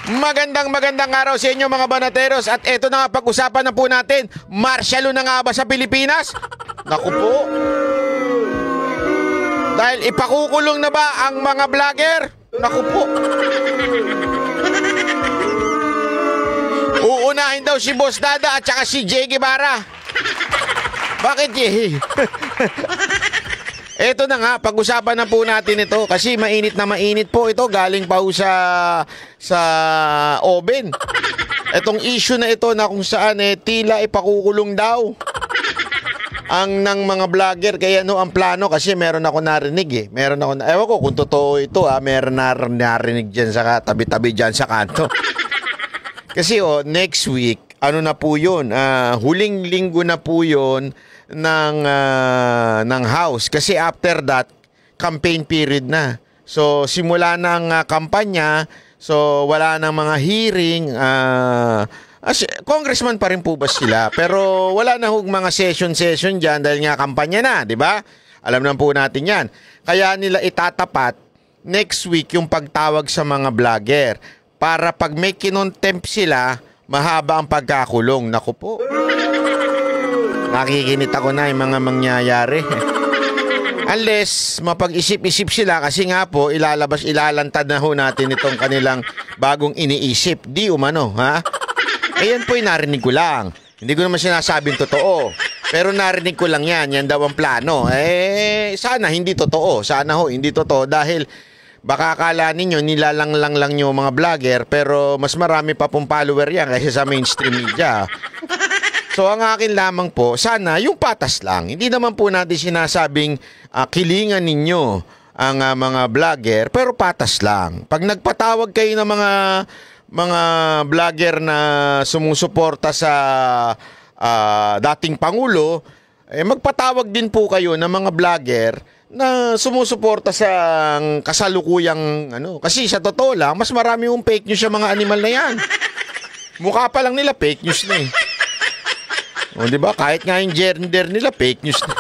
Magandang araw sa inyo mga banateros. At eto na nga, pag-usapan na po natin, martial law na nga ba sa Pilipinas? Naku po. Dahil ipakukulong na ba ang mga vlogger? Naku po. Uunahin daw si Boss Dada at saka si Jay Guevara. Bakit Jay? Eto na nga, pag-usapan na po natin ito kasi mainit na mainit po ito, galing pa po sa oven. Etong issue na ito na kung saan tila ipakukulong daw ang ng mga vlogger. Kaya ang plano, kasi meron ako narinig Meron ako, ewan ko kung totoo ito meron narinig dyan sa tabi-tabi dyan sa kanto. Kasi next week, ano na po yun, huling linggo na po yun ng House. Kasi after that, campaign period na. So, simula ng kampanya, so wala nang mga hearing. Congressman pa rin po ba sila? Pero wala na mga session dyan dahil nga kampanya na, di ba? Alam na po natin yan. Kaya nila itatapat next week yung pagtawag sa mga vlogger para pag may kinontempt sila, mahaba ang pagkakulong. Naku po. Nakikinit ako na yung mga mangyayari. Unless mapag-isip-isip sila, kasi nga po ilalantad na ho natin itong kanilang bagong iniisip. Di umano, ha? Ayan po yung narinig ko lang. Hindi ko naman sinasabing totoo. Pero narinig ko lang yan. Yan daw ang plano. Sana hindi totoo. Sana ho hindi totoo dahil baka akala ninyo nilalang lang nyo mga vlogger, pero mas marami pa pong follower yan kaysa sa mainstream media. So ang akin lamang po, sana yung patas lang. Hindi naman po natin sinasabing kilingan ninyo ang mga vlogger, pero patas lang. Pag nagpatawag kayo ng mga vlogger na sumusuporta sa dating Pangulo, magpatawag din po kayo ng mga vlogger na sumusuporta sa kasalukuyang kasi sa totoo lang, mas marami yung fake news sa mga animal na yan. Mukha pa lang nila fake news na di ba? Kahit nga yung gender nila fake news na.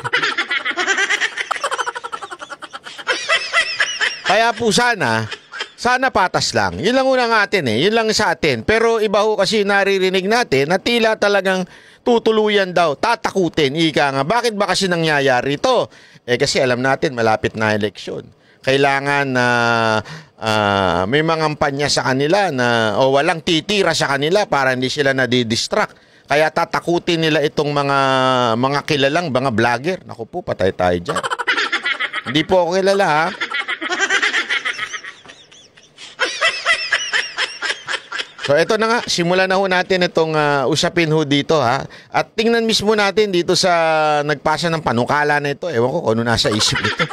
Kaya po sana patas lang. Yun lang unang atin Yun lang sa atin. Pero iba ho kasi naririnig natin na tila talagang tutuluyan daw, tatakutin. Ika nga, bakit ba kasi nangyayari ito? Kasi alam natin, malapit na eleksyon. Kailangan na may mga kampanya sa kanila na walang titira sa kanila para hindi sila nadidistract. Kaya tatakutin nila itong mga kilalang mga vlogger. Naku po, patay tayo dyan. Hindi po ako kilala, ha? So, ito na nga. Simulan na ho natin itong usapin ho dito, ha? At tingnan mismo natin dito sa nagpasa ng panukala na ito. Ewan ko kung ano nasa isip nito.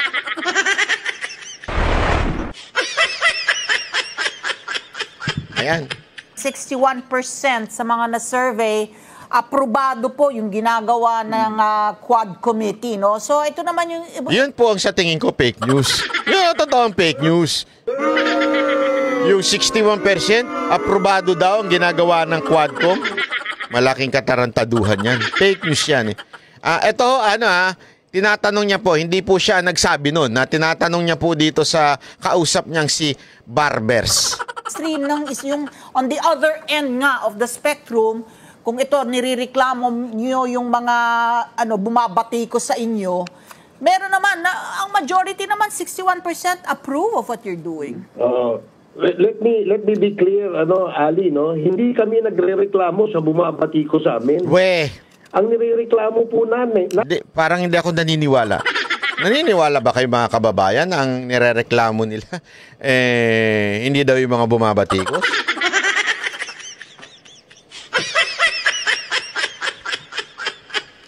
Ayan. 61% sa mga na-survey, aprobado po yung ginagawa ng Quad Committee, no? So, ito naman yung... Yun po ang sa tingin ko fake news. Yun ang totoong fake news. Yung 61% aprobado daw ang ginagawa ng Quadcom. Malaking katarantaduhan yan. Fake news yan Ito, tinatanong niya po, hindi po siya nagsabi nun, na tinatanong niya po dito sa kausap niyang si Barbers. Stream is yung on the other end nga of the spectrum, kung ito nirereklamo niyo yung mga bumabati ko sa inyo, meron naman ang majority naman 61% approve of what you're doing. Let me be clear, Ali, hindi kami nagrereklamo sa bumabati ko sa amin. Ang nirereklamo po namin... Parang hindi ako naniniwala. Naniniwala ba kayo mga kababayan na ang nirereklamo nila hindi daw yung mga bumabatikos?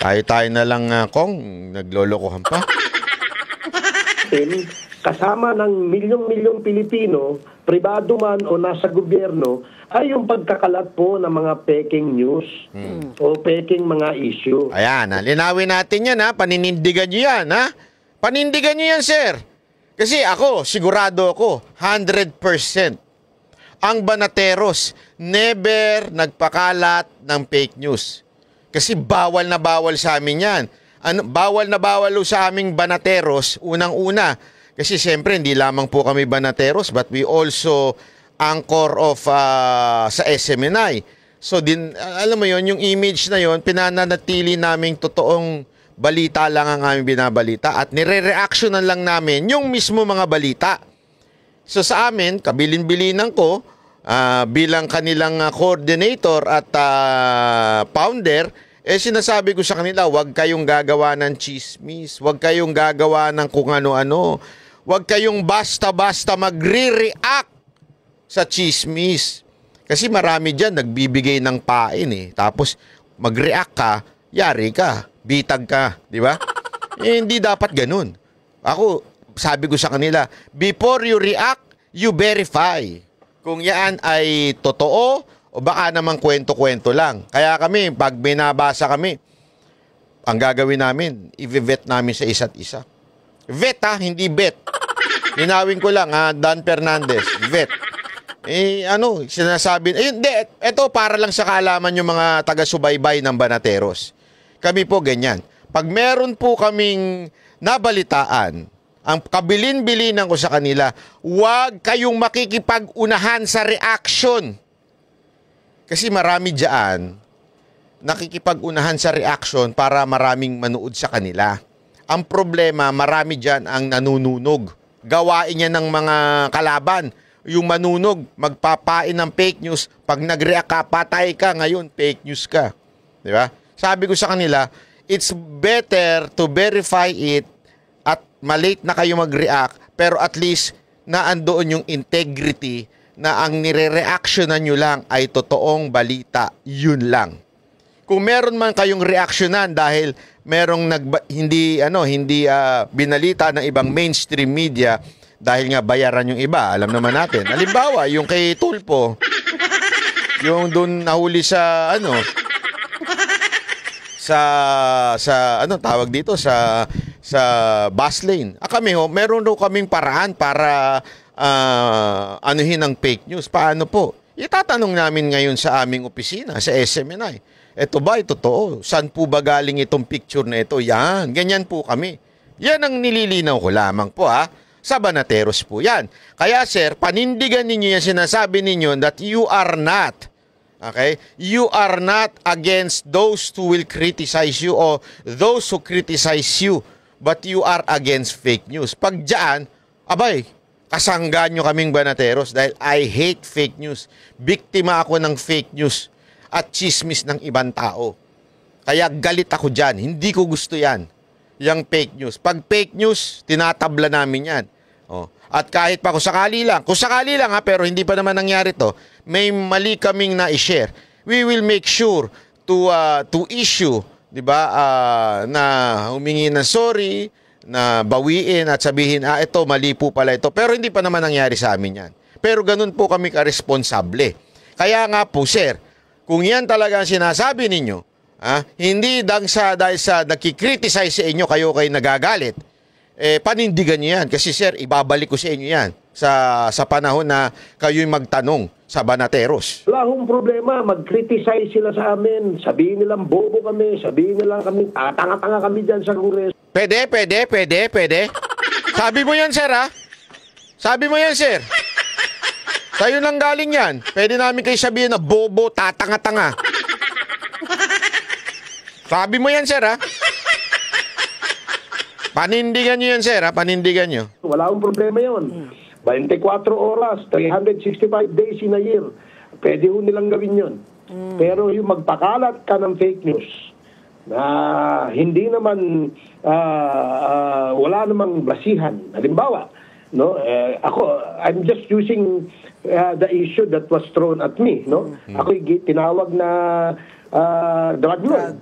Tayo na lang Kong, naglolokohan pa. Kasama ng milyong-milyong Pilipino, pribado man o nasa gobyerno, ay yung pagkakalat po ng mga peking news o peking mga issue. Ayan, linawin natin yan paninindigan nyo yan Panindigan nyo yan, sir. Kasi ako, sigurado ako, 100%. Ang banateros, never nagpakalat ng fake news. Kasi bawal na bawal sa amin yan. Bawal na bawal sa aming banateros, unang-una. Kasi siyempre, hindi lamang po kami banateros, but we also anchor of sa SMNI. So alam mo yon, yung image na yon, pinananatili naming totoong balita lang ang aming binabalita at nire-reactionan lang namin yung mismo mga balita. So sa amin, kabilin-bilinan ko bilang kanilang coordinator at founder, sinasabi ko sa kanila, huwag kayong gagawa ng chismis, huwag kayong gagawa ng kung ano-ano, huwag kayong basta-basta magre-react sa chismis. Kasi marami dyan nagbibigay ng pain tapos mag-react ka, yari ka, bitag ka, di ba? Hindi dapat ganun. Ako, sabi ko sa kanila, before you react, you verify kung yan ay totoo o baka namang kwento-kwento lang. Kaya kami, pag binabasa kami, ang gagawin namin, i-vet namin sa isa't isa. Vet hindi bet. Linawin ko lang Dan Fernandez, vet. Sinasabi, ito para lang sa kaalaman yung mga taga-subaybay ng Banateros. Kami po ganyan. Pag meron po kaming nabalitaan, ang kabilin-bilinan ko sa kanila, huwag kayong makikipag-unahan sa reaction. Kasi marami dyan, nakikipag-unahan sa reaction para maraming manood sa kanila. Ang problema, marami dyan ang nanununog. Gawain niya ng mga kalaban. Yung manunog, magpapain ng fake news. Pag nag-react ka, patay ka, ngayon fake news ka. Di ba? Sabi ko sa kanila, it's better to verify it at malate na kayo mag-react, pero at least naandoon yung integrity na ang nire-reactionan nyo lang ay totoong balita. Yun lang. Kung meron man kayong reactionan dahil merong hindi binalita ng ibang mainstream media dahil nga bayaran yung iba, alam naman natin. Halimbawa, yung kay Tulpo, yung doon nahuli sa tawag dito sa bus lane. Kami meron daw kaming paraan para anuhin ang fake news. Paano po? Itatanong namin ngayon sa aming opisina sa SMNI. Ito ba totoo? Saan po ba galing itong picture na ito? Yan, ganyan po kami. Yan ang nililinaw ko lamang po sa Banateros po yan. Kaya sir, panindigan ninyo yan, sinasabi ninyo that you are not, okay? You are not against those who will criticize you or those who criticize you, but you are against fake news. Pag dyan, abay, kasangga nyo kaming Banateros dahil I hate fake news. Biktima ako ng fake news at chismis ng ibang tao. Kaya galit ako dyan. Hindi ko gusto yan. Yang fake news. Pag fake news, tinatabla namin yan. At kahit pa kung sakali lang pero hindi pa naman nangyari to, may mali kaming na-share. We will make sure to issue, di ba, na humingi ng sorry, na bawiin at sabihin, ito, mali po pala ito. Pero hindi pa naman nangyari sa amin yan. Pero ganun po kami ka-responsable. Kaya nga po, sir, kung yan talaga ang sinasabi ninyo, hindi dahil sa nakikriticize sa inyo, kayo nagagalit, panindigan nyo yan. Kasi sir, ibabalik ko sa inyo yan sa panahon na kayo'y magtanong sa Banateros. Wala akong problema, mag-criticize sila sa amin. Sabihin nilang bobo kami, sabihin nilang kami, tanga-tanga kami dyan sa Kongreso. Pwede. Sabi mo yan, sir, Sabi mo yan, sir. Sa'yo lang galing yan. Pwede namin kayo sabihin na bobo, tatanga-tanga. Sabi mo yan, sir, Panindigan nyo yan, sir, Panindigan nyo. Wala akong problema yun. 24 oras, 365 days in a year. Pwede ho nilang gawin yun. Pero yung magpakalat ka ng fake news na hindi naman wala namang basihan. Halimbawa, ako, I'm just using the issue that was thrown at me, Ako tinawag na drug lord,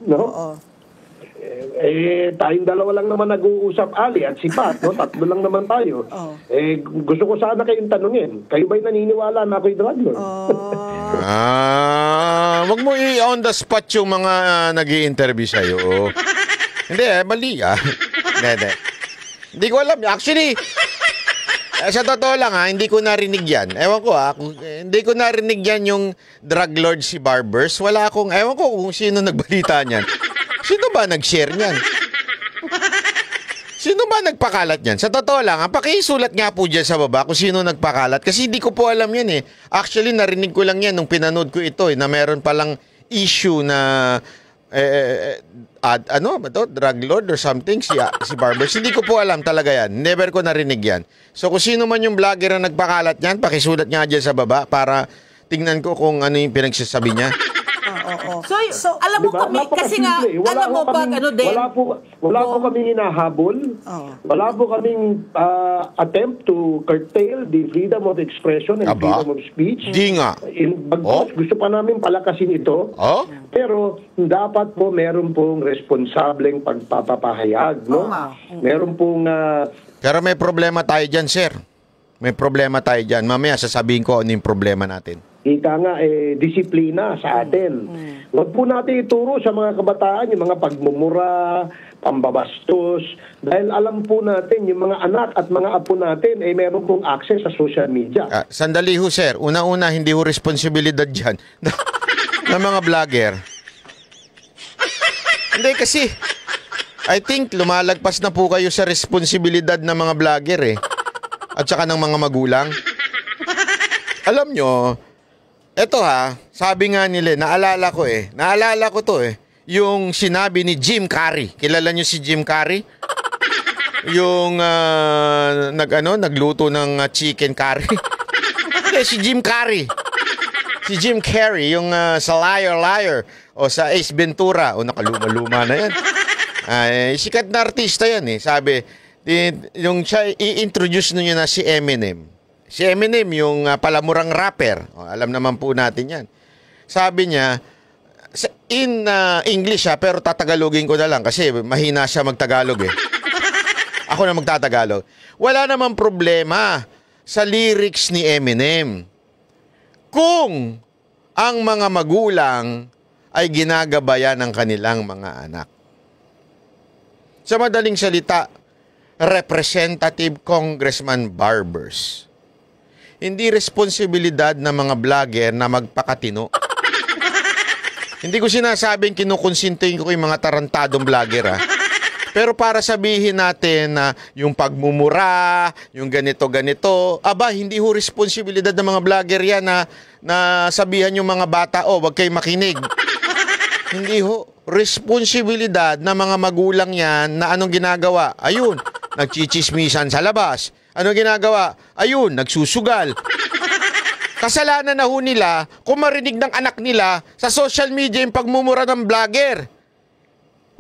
tayong dalawa lang naman nag-uusap, Ali at si Pat, tatlo lang naman tayo. Gusto ko sana kayong tanungin, kayo ba'y naniniwala na ako'y drug lord? Wag mo i-on the spot yung mga nag-i-interview sa'yo. Hindi, mali Hindi ko alam. Actually, sa totoo lang hindi ko narinig yan. Ewan ko hindi ko narinig yan yung drug lord si Barbers. Wala akong, ewan ko kung sino nagbalita niyan. Sino ba nag-share niyan? Sino ba nagpakalat yan? Sa totoo lang, pakisulat nga po dyan sa baba kung sino nagpakalat. Kasi hindi ko po alam yan eh. Actually, narinig ko lang yan nung pinanood ko ito na meron palang issue na ano ba to? Drug lord or something, si Barbers. Hindi ko po alam talaga yan. Never ko narinig yan. So kung sino man yung vlogger na nagpakalat yan, pakisulat nga dyan sa baba para tingnan ko kung ano yung pinagsasabi niya. So, alam mo Diba? kami, kasi nga, alam mo pag ano din. Wala po kaming hinahabol. Wala po kaming attempt to curtail the freedom of expression and freedom of speech. Di nga. Gusto pa namin palakasin ito. Pero dapat po meron pong responsableng pagpapahayag. No? Meron pong... Pero may problema tayo dyan, sir. May problema tayo dyan. Mamaya sasabihin ko ano yung problema natin. Ika nga, disiplina sa atin. Huwag po natin ituro sa mga kabataan yung mga pagmumura, pambabastos, dahil alam po natin yung mga anak at mga apo natin ay meron pong access sa social media. Sandali ho, sir. Una-una, hindi ho responsibilidad dyan ng mga vlogger. Hindi kasi, I think lumalagpas na po kayo sa responsibilidad ng mga vlogger eh. At saka ng mga magulang. Alam nyo, eto sabi nga nila, naalala ko to yung sinabi ni Jim Carrey. Kilala nyo si Jim Carrey? Yung nagluto ng chicken curry. Si Jim Carrey. Si Jim Carrey, yung sa Liar o sa Ace Ventura. O nakaluma-luma na yan. Sikat na artista yan eh. Sabi, yung siya, i-introduce nyo na si Eminem. Si Eminem, yung palamurang rapper. Alam naman po natin yan. Sabi niya, in English pero tatagalogin ko na lang kasi mahina siya magtagalog eh. Ako na magtatagalog. Wala namang problema sa lyrics ni Eminem. Kung ang mga magulang ay ginagabayan ng kanilang mga anak. Sa madaling salita, Representative Congressman Barbers. Hindi responsibilidad ng mga vlogger na magpakatino. Hindi ko sinasabing kinukonsintuhin ko yung mga tarantadong vlogger Pero para sabihin natin na yung pagmumura, yung ganito-ganito, hindi ho responsibilidad ng mga vlogger yan na sabihan yung mga bata, wag kayo makinig. Hindi ho. Responsibilidad ng mga magulang yan na anong ginagawa? Ayun, nagchichismisan sa labas. Anong ginagawa? Ayun, nagsusugal. Kasalanan na ho nila kung marinig ng anak nila sa social media yung pagmumura ng vlogger.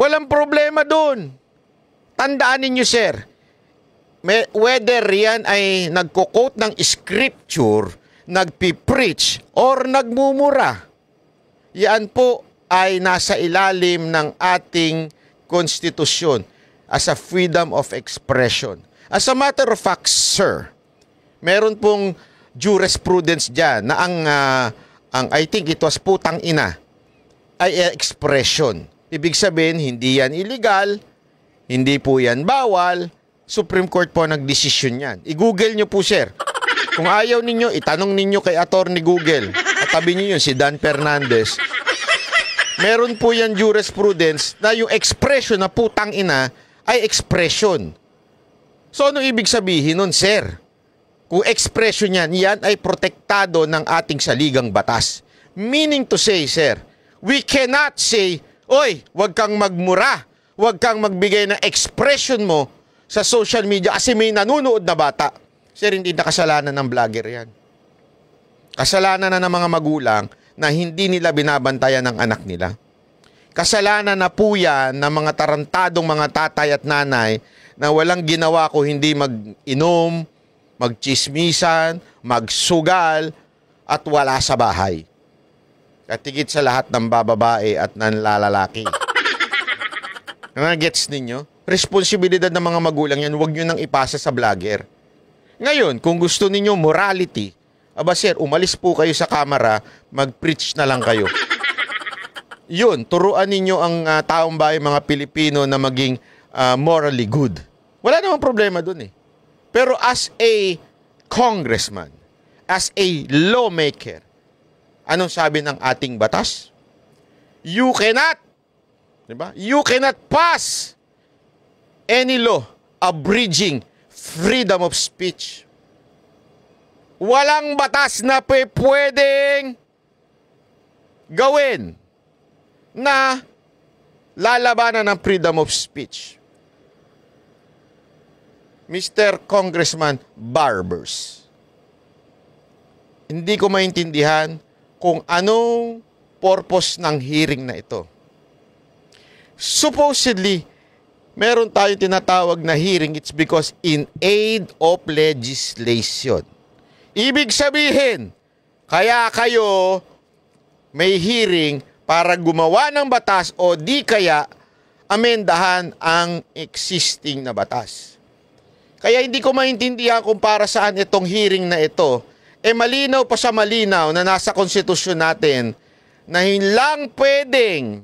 Walang problema doon. Tandaan ninyo, sir, whether yan ay nagko-quote ng scripture, nagpipreach, or nagmumura, yan po ay nasa ilalim ng ating konstitusyon as a freedom of expression. As a matter of fact, sir, meron pong jurisprudence dyan na ang I think it was putang ina ay expression. Ibig sabihin, hindi yan illegal, hindi po yan bawal. Supreme Court po nagdesisyon yan. I-google nyo po, sir. Kung ayaw ninyo, itanong ninyo kay Attorney Google. Katabi nyo yun, si Dan Fernandez. Meron po yan jurisprudence na yung expression na putang ina ay expression. So, ano ibig sabihin nun, sir? Kung expression yan ay protektado ng ating saligang batas. Meaning to say, sir, we cannot say, oy, wag kang magmura, wag kang magbigay ng expression mo sa social media kasi may nanonood na bata. Sir, hindi na kasalanan ng vlogger yan. Kasalanan na ng mga magulang na hindi nila binabantayan ng anak nila. Kasalanan na po yan ng mga tarantadong mga tatay at nanay na walang ginawa ko hindi mag-inom, magchismisan, magsugal, at wala sa bahay. Katigit sa lahat ng bababae at nanlalalaki. Gets ninyo? Responsibilidad ng mga magulang yan, huwag nyo nang ipasa sa vlogger. Ngayon, kung gusto ninyo morality, sir, umalis po kayo sa kamera, mag-preach na lang kayo. Yun, turuan ninyo ang taong bayan, mga Pilipino na maging morally good. Wala namang problema dun eh. Pero as a congressman, as a lawmaker, anong sabi ng ating batas? You cannot, diba? You cannot pass any law abridging freedom of speech. Walang batas na pwedeng gawin na lalabanan ng freedom of speech. Mr. Congressman Barbers, hindi ko maintindihan kung anong purpose ng hearing na ito. Supposedly, meron tayong tinatawag na hearing, it's because in aid of legislation. Ibig sabihin, kaya kayo may hearing para gumawa ng batas o di kaya amendahan ang existing na batas. Kaya hindi ko maintindihan kung para saan itong hearing na ito. Malinaw pa sa malinaw na nasa konstitusyon natin na lang pwedeng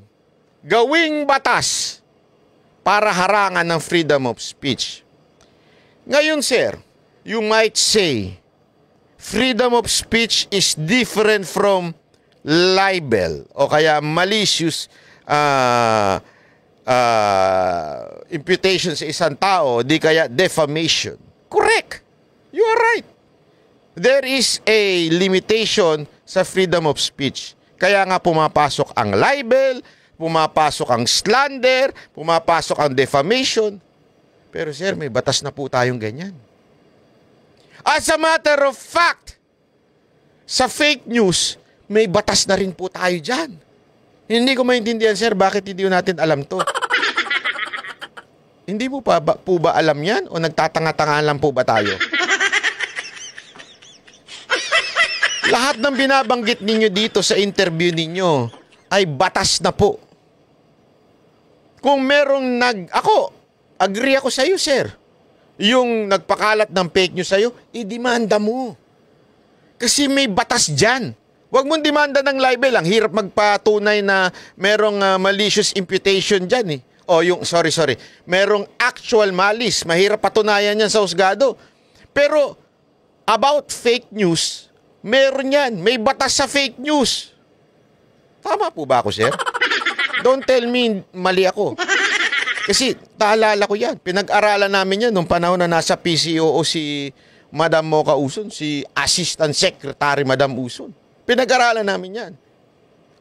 gawing batas para harangan ng freedom of speech. Ngayon, sir, you might say, freedom of speech is different from libel o kaya malicious imputation sa isang tao, di kaya defamation. Correct. You are right. There is a limitation sa freedom of speech. Kaya nga pumapasok ang libel, pumapasok ang slander, pumapasok ang defamation. Pero sir, may batas na po tayong ganyan. As a matter of fact, sa fake news, may batas na rin po tayo dyan. Hindi ko maintindihan, sir, bakit hindi natin alam to? Hindi mo pa po ba alam yan? O nagtatanga-tanga lang po ba tayo? Lahat ng binabanggit ninyo dito sa interview ninyo ay batas na po. Kung merong agree ako sa iyo, sir. Yung nagpakalat ng fake news sa iyo, idemanda mo. Kasi may batas dyan. Huwag mong demanda ng libel. Ang hirap magpatunay na merong malicious imputation dyan eh. O yung, sorry. Merong actual malice. Mahirap patunayan yan sa husgado. Pero, about fake news, meron yan. May batas sa fake news. Tama po ba ako, sir? Don't tell me mali ako. Kasi, taalala ko yan. Pinag-aralan namin yan nung panahon na nasa PCOO si Madam Mocha Uson, si Assistant Secretary Madam Uson. Pinag-aralan namin yan.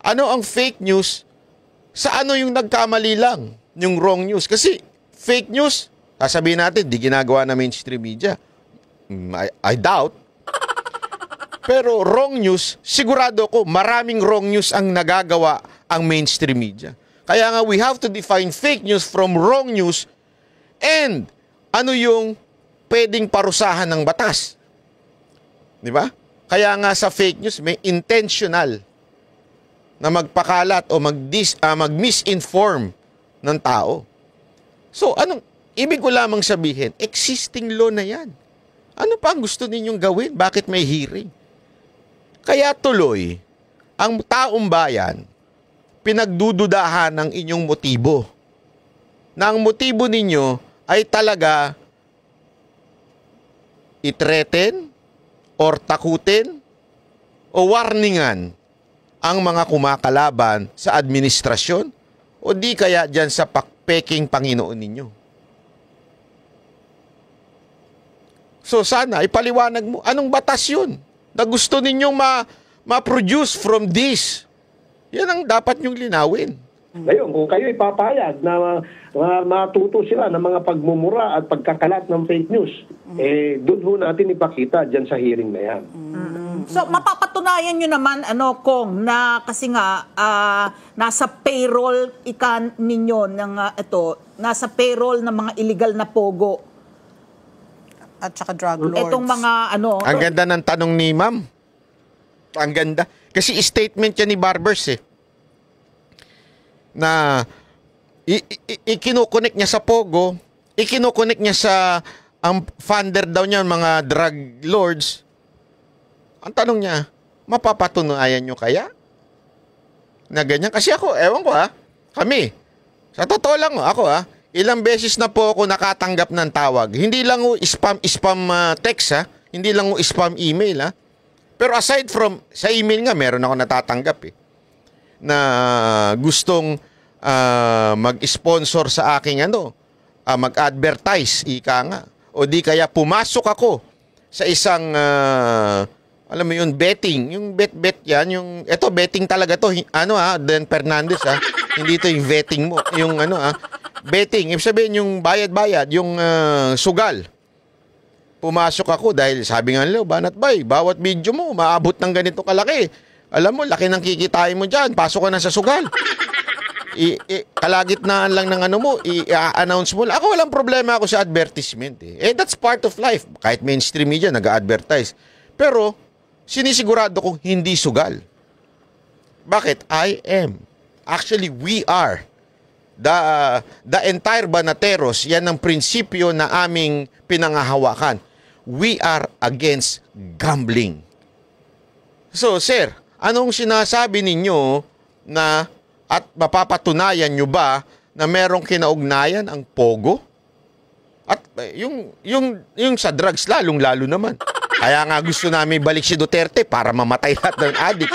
Ano ang fake news? Sa ano yung nagkamali lang? Yung wrong news. Kasi fake news, sasabihin natin, di ginagawa na mainstream media. I doubt. Pero wrong news, sigurado ko, maraming wrong news ang nagagawa ang mainstream media. Kaya nga, we have to define fake news from wrong news and ano yung pwedeng parusahan ng batas. Di ba? Kaya nga sa fake news, may intentional na magpakalat o mag-misinform ng tao. So, ibig ko lamang sabihin, existing law na yan. Ano pa ang gusto ninyong gawin? Bakit may hearing? Kaya tuloy, ang taong bayan, pinagdududahan ng inyong motibo. Na ang motibo ninyo ay talaga i-threaten or takutin o warningan ang mga kumakalaban sa administrasyon o di kaya dyan sa peking Panginoon ninyo. So sana ipaliwanag mo, anong batas yun na gusto ninyong ma-produce from this? Yan ang dapat nyong linawin. Ngayon, kung kayo ipapayag na matuto sila ng mga pagmumura at pagkakalat ng fake news, doon ho natin ipakita dyan sa hearing na yan. So, mapapatunayan nyo naman, Kong, na kasi nga, nasa payroll ninyo ng nasa payroll ng mga illegal na pogo. At saka drug lords. Itong mga, Ang ganda ng tanong ni ma'am. Ang ganda. Kasi statement yan ni Barbers na ikinukonek niya sa Pogo, ikinukonek niya sa ang funder daw niya, mga drug lords. Ang tanong niya, mapapatunayan nyo kaya? Na ganyan? Kasi ako, ewan ko kami, sa totoo lang ako ilang beses na po ako nakatanggap ng tawag. Hindi lang spam text hindi lang spam email Pero aside from, sa email nga, meron ako natatanggap na gustong mag-sponsor sa aking mag-advertise, ika nga. O di kaya pumasok ako sa isang, alam mo yun, betting. Yung bet yan, yung, eto betting talaga to. Dan Fernandez Hindi to yung vetting mo. Yung betting. Ibig sabihin yung bayad-bayad, yung sugal. Pumasok ako dahil sabi nga nila, Banat Bay, bawat video mo, maabot ng ganito kalaki. Alam mo, laki ng kikitain mo dyan. Pasok ka na sa sugal. Kalagitnaan lang ng mo, i-announce mo. Ako walang problema ako sa advertisement. That's part of life. Kahit mainstream media, nag-advertise. Pero, sinisigurado kong hindi sugal. Bakit? I am. Actually, we are. The entire Banateros, yan ang prinsipyo na aming pinangahawakan. We are against gambling. So, sir, anong sinasabi ninyo na at mapapatunayan nyo ba na merong kinaugnayan ang Pogo? At yung sa drugs lalong-lalo naman. Kaya nga gusto namin balik si Duterte para mamatay lahat ng addict.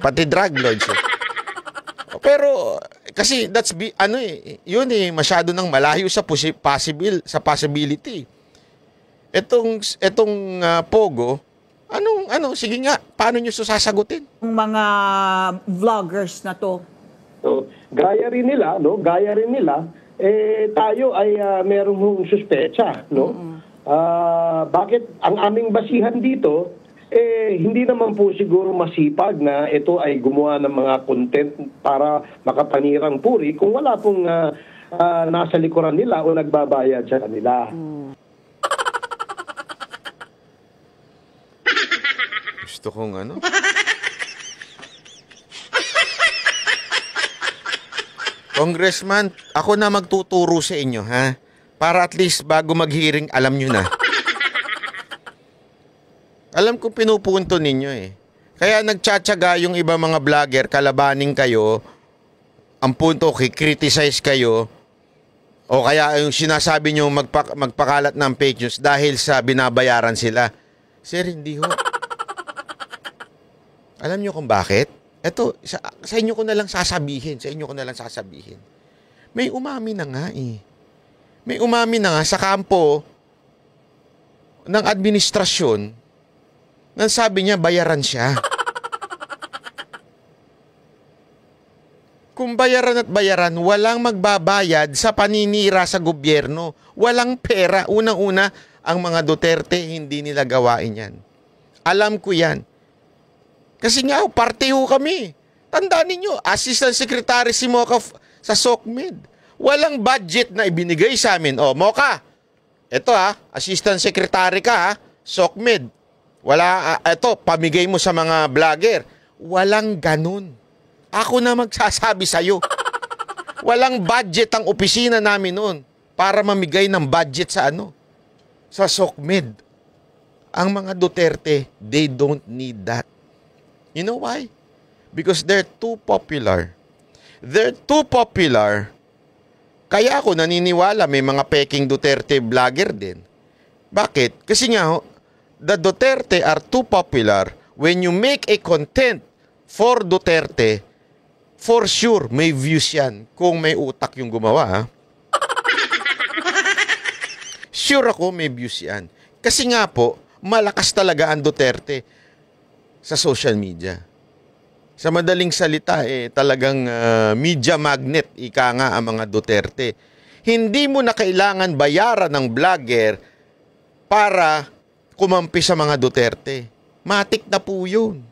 Pati drug lords. Pero kasi yun masyado nang malayo sa possibility. Etong Pogo, sige nga, paano nyo sasagutin? Yung mga vloggers na to. So, gaya rin nila, tayo ay merong suspecha, no? Bakit ang aming basihan dito, hindi naman po siguro masipag na ito ay gumawa ng mga content para makapanirang puri kung wala pong nasa likuran nila o nagbabayad sa kanila. Gusto kong Congressman, ako na magtuturo sa inyo, ha? Para at least bago mag-hearing, alam nyo na. Alam kong pinupunto ninyo Kaya nagtsatsaga yung iba mga vlogger, kalabaning kayo, ang punto, criticize kayo, o kaya yung sinasabi nyo magpakalat ng fake news dahil sa binabayaran sila. Sir, hindi ho. Alam nyo kung bakit? Ito, sa inyo ko na lang sasabihin. May umami na nga May umami na nga sa kampo ng administrasyon nang sabi niya bayaran siya. Kung bayaran at bayaran, walang magbabayad sa paninira sa gobyerno. Walang pera. Unang-una, ang mga Duterte, hindi nila gawain yan. Alam ko yan. Kasi nga, parte ho kami. Tandaan ninyo, Assistant Secretary si Mocha sa SOCMED. Walang budget na ibinigay sa amin. Mocha, ito Assistant Secretary ka SOCMED. Pamigay mo sa mga vlogger. Walang ganun. Ako na magsasabi sa'yo. Walang budget ang opisina namin noon para mamigay ng budget sa sa SOCMED. Ang mga Duterte, they don't need that. You know why? Because they're too popular. Kaya ako naniniwala may mga peking Duterte vlogger din. Bakit? Kasi nga, the Duterte are too popular. When you make a content for Duterte, for sure, may views yan kung may utak yung gumawa. Sure ako may views yan. Kasi nga po, malakas talaga ang Duterte sa social media. Sa madaling salita, talagang media magnet, ika nga ang mga Duterte. Hindi mo na kailangan bayaran ng vlogger para kumampi sa mga Duterte. Matik na po yun.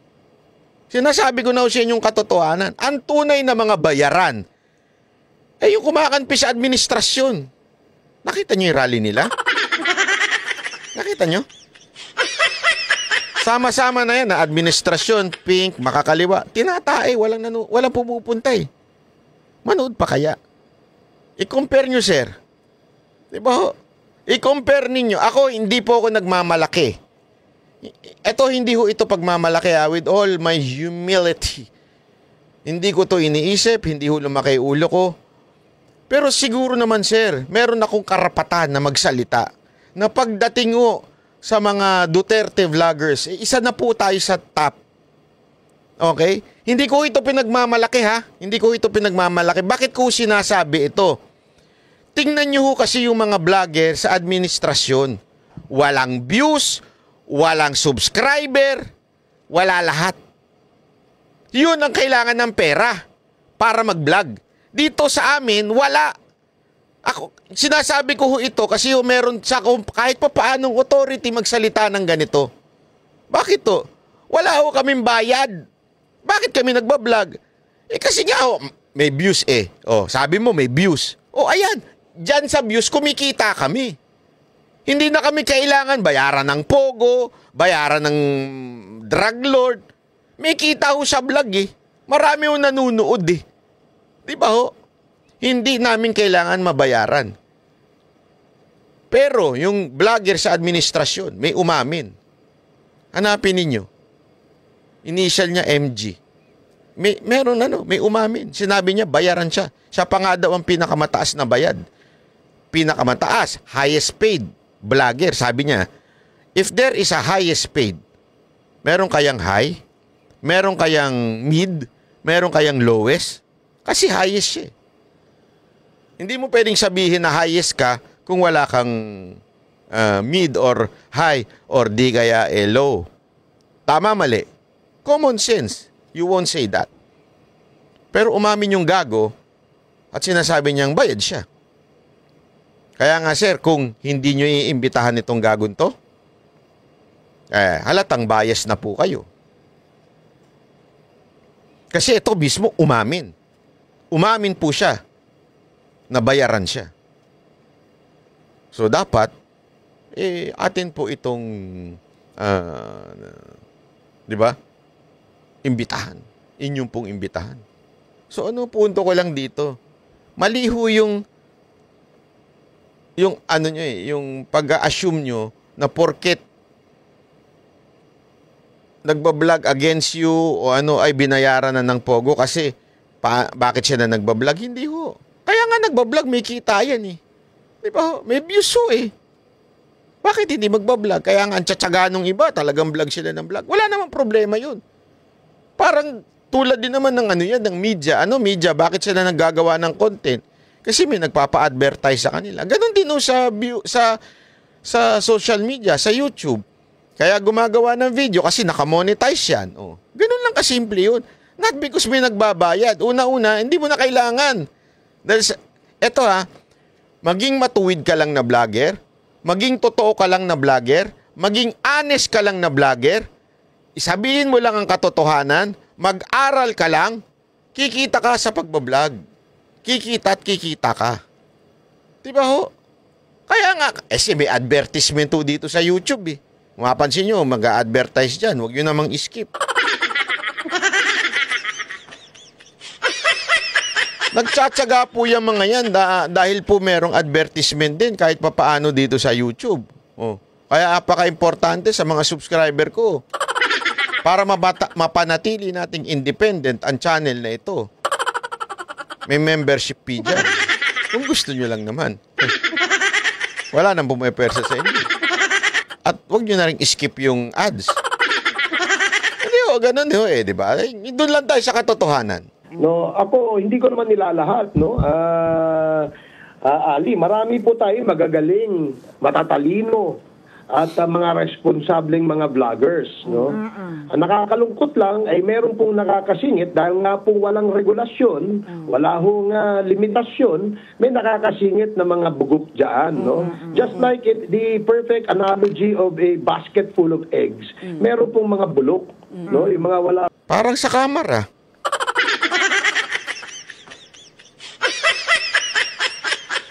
Sinasabi ko na sa inyong katotohanan, ang tunay na mga bayaran, yung kumakampi sa administrasyon. Nakita niyo yung rally nila? Nakita niyo? Sama-sama na yan na administrasyon, pink, makakaliwa. Tinatae, walang pumupunta Manood pa kaya? I-compare nyo, sir. Diba? I-compare ninyo. Ako, hindi po ako nagmamalaki. Hindi ito pagmamalaki with all my humility. Hindi ko to iniisip, hindi ho lumaki ulo ko. Pero siguro naman, sir, meron akong karapatan na magsalita. Na pagdating ho sa mga Duterte vloggers, isa na po tayo sa top. Okay? Hindi ko ito pinagmamalaki Hindi ko ito pinagmamalaki. Bakit ko sinasabi ito? tingnan nyo ho kasi yung mga vlogger sa administrasyon. Walang views, walang subscriber, wala lahat. Yun ang kailangan ng pera para mag-vlog. Dito sa amin, wala. Ako, sinasabi ko ho ito kasi meron sa kahit pa paanong authority magsalita ng ganito. Bakit to? Wala ho kaming bayad. Bakit kami nagbablog? Kasi nga ho, may views eh. Sabi mo may views. Ayan. Diyan sa views, kumikita kami. Hindi na kami kailangan bayaran ng pogo, bayaran ng drug lord. May kita ho sa vlog eh. Marami ho nanunood eh. Di ba ho? Hindi namin kailangan mabayaran. Pero yung vlogger sa administrasyon, may umamin. Hanapin ninyo. Initial niya MG. May umamin. Sinabi niya, bayaran siya. Siya pa nga daw ang pinakamataas na bayad. Pinakamataas, highest paid vlogger. Sabi niya, if there is a highest paid, meron kayang high, meron kayang mid, meron kayang lowest. Kasi highest siya. Hindi mo pwedeng sabihin na highest ka kung wala kang mid or high or di kaya low. Tama, mali. Common sense. You won't say that. Pero umamin yung gago at sinasabi niyang bayad siya. Kaya nga sir, kung hindi nyo iimbitahan itong gagon to, halatang bias na po kayo. Kasi ito mismo umamin. Umamin po siya na bayaran siya. So dapat, atin po itong, di ba? Imbitahan. Inyong pong imbitahan. So ano punto ko lang dito? Maliho yung ano nyo yung pag-assume nyo na porket nagbablog against you o ano ay binayaran na ng pogo kasi bakit siya na nagbablog? Hindi ho. Kaya nga nagbablog, may kita yan eh. Di ba ho? May views ho eh. Bakit hindi magbablog? Kaya nga ang tsatsaga nung iba, talagang vlog sila ng vlog. Wala namang problema yun. Parang tulad din naman ng ano yan, ng media. Ano media? Bakit sila naggagawa ng content? Kasi may nagpapa-advertise sa kanila. Ganon din no sa social media, sa YouTube. Kaya gumagawa ng video kasi nakamonetize yan. Ganon lang kasimple yun. Not because may nagbabayad. Una-una, hindi mo na kailangan. Dahil eto maging matuwid ka lang na vlogger, maging totoo ka lang na vlogger, maging honest ka lang na vlogger, isabihin mo lang ang katotohanan, mag-aral ka lang, kikita ka sa pagbablog. Kikita at kikita ka. Diba ho? Kaya nga, may advertisement ho dito sa YouTube eh. Mapansin nyo, mag-a-advertise dyan. Huwag nyo namang skip. Nagtsatsaga po yung mga yan dahil po merong advertisement din kahit papaano dito sa YouTube. Kaya apaka-importante sa mga subscriber ko para mapanatili nating independent ang channel na ito. May membership fee dyan. Kung gusto nyo lang naman. Wala nang bumipersa sa inyo. At huwag nyo na rin skip yung ads. Hindi ganun di ba? Doon lang tayo sa katotohanan. No, ako hindi ko naman nilalahat, no. Ali, marami po tayo magagaling, matatalino at mga responsableng mga vloggers, no. Ang nakakalungkot lang ay meron pong nakakasingit dahil nga po walang regulasyon, wala hong limitasyon, may nakakasingit na mga bugok diyan, no. Just like the perfect analogy of a basket full of eggs, meron pong mga bulok, no, yung mga wala. Parang sa kamera.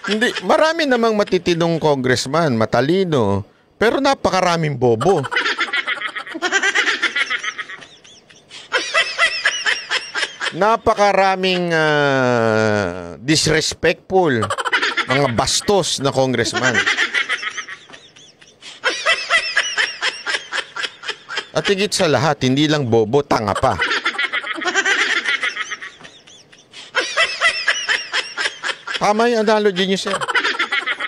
Hindi, marami namang matitinong congressman, matalino, pero napakaraming bobo. Napakaraming disrespectful, mga bastos na congressman. At higit sa lahat, hindi lang bobo, tanga pa. Tama yung analogy niyo, sir.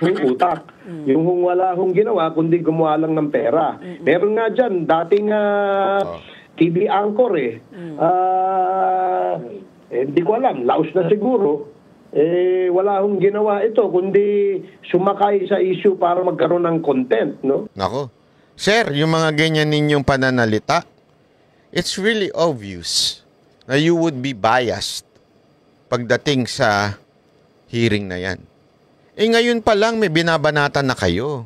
Yung utak. Yung wala hong ginawa, kundi gumawa lang ng pera. Meron nga dyan, dating TV anchor hindi ko alam, laos na siguro. wala hong ginawa ito kundi sumakay sa issue para magkaroon ng content, no? Nako. Sir, yung mga ganyan ninyong pananalita, it's really obvious na you would be biased pagdating sa hearing na yan. Ngayon pa lang may binabanatan na kayo.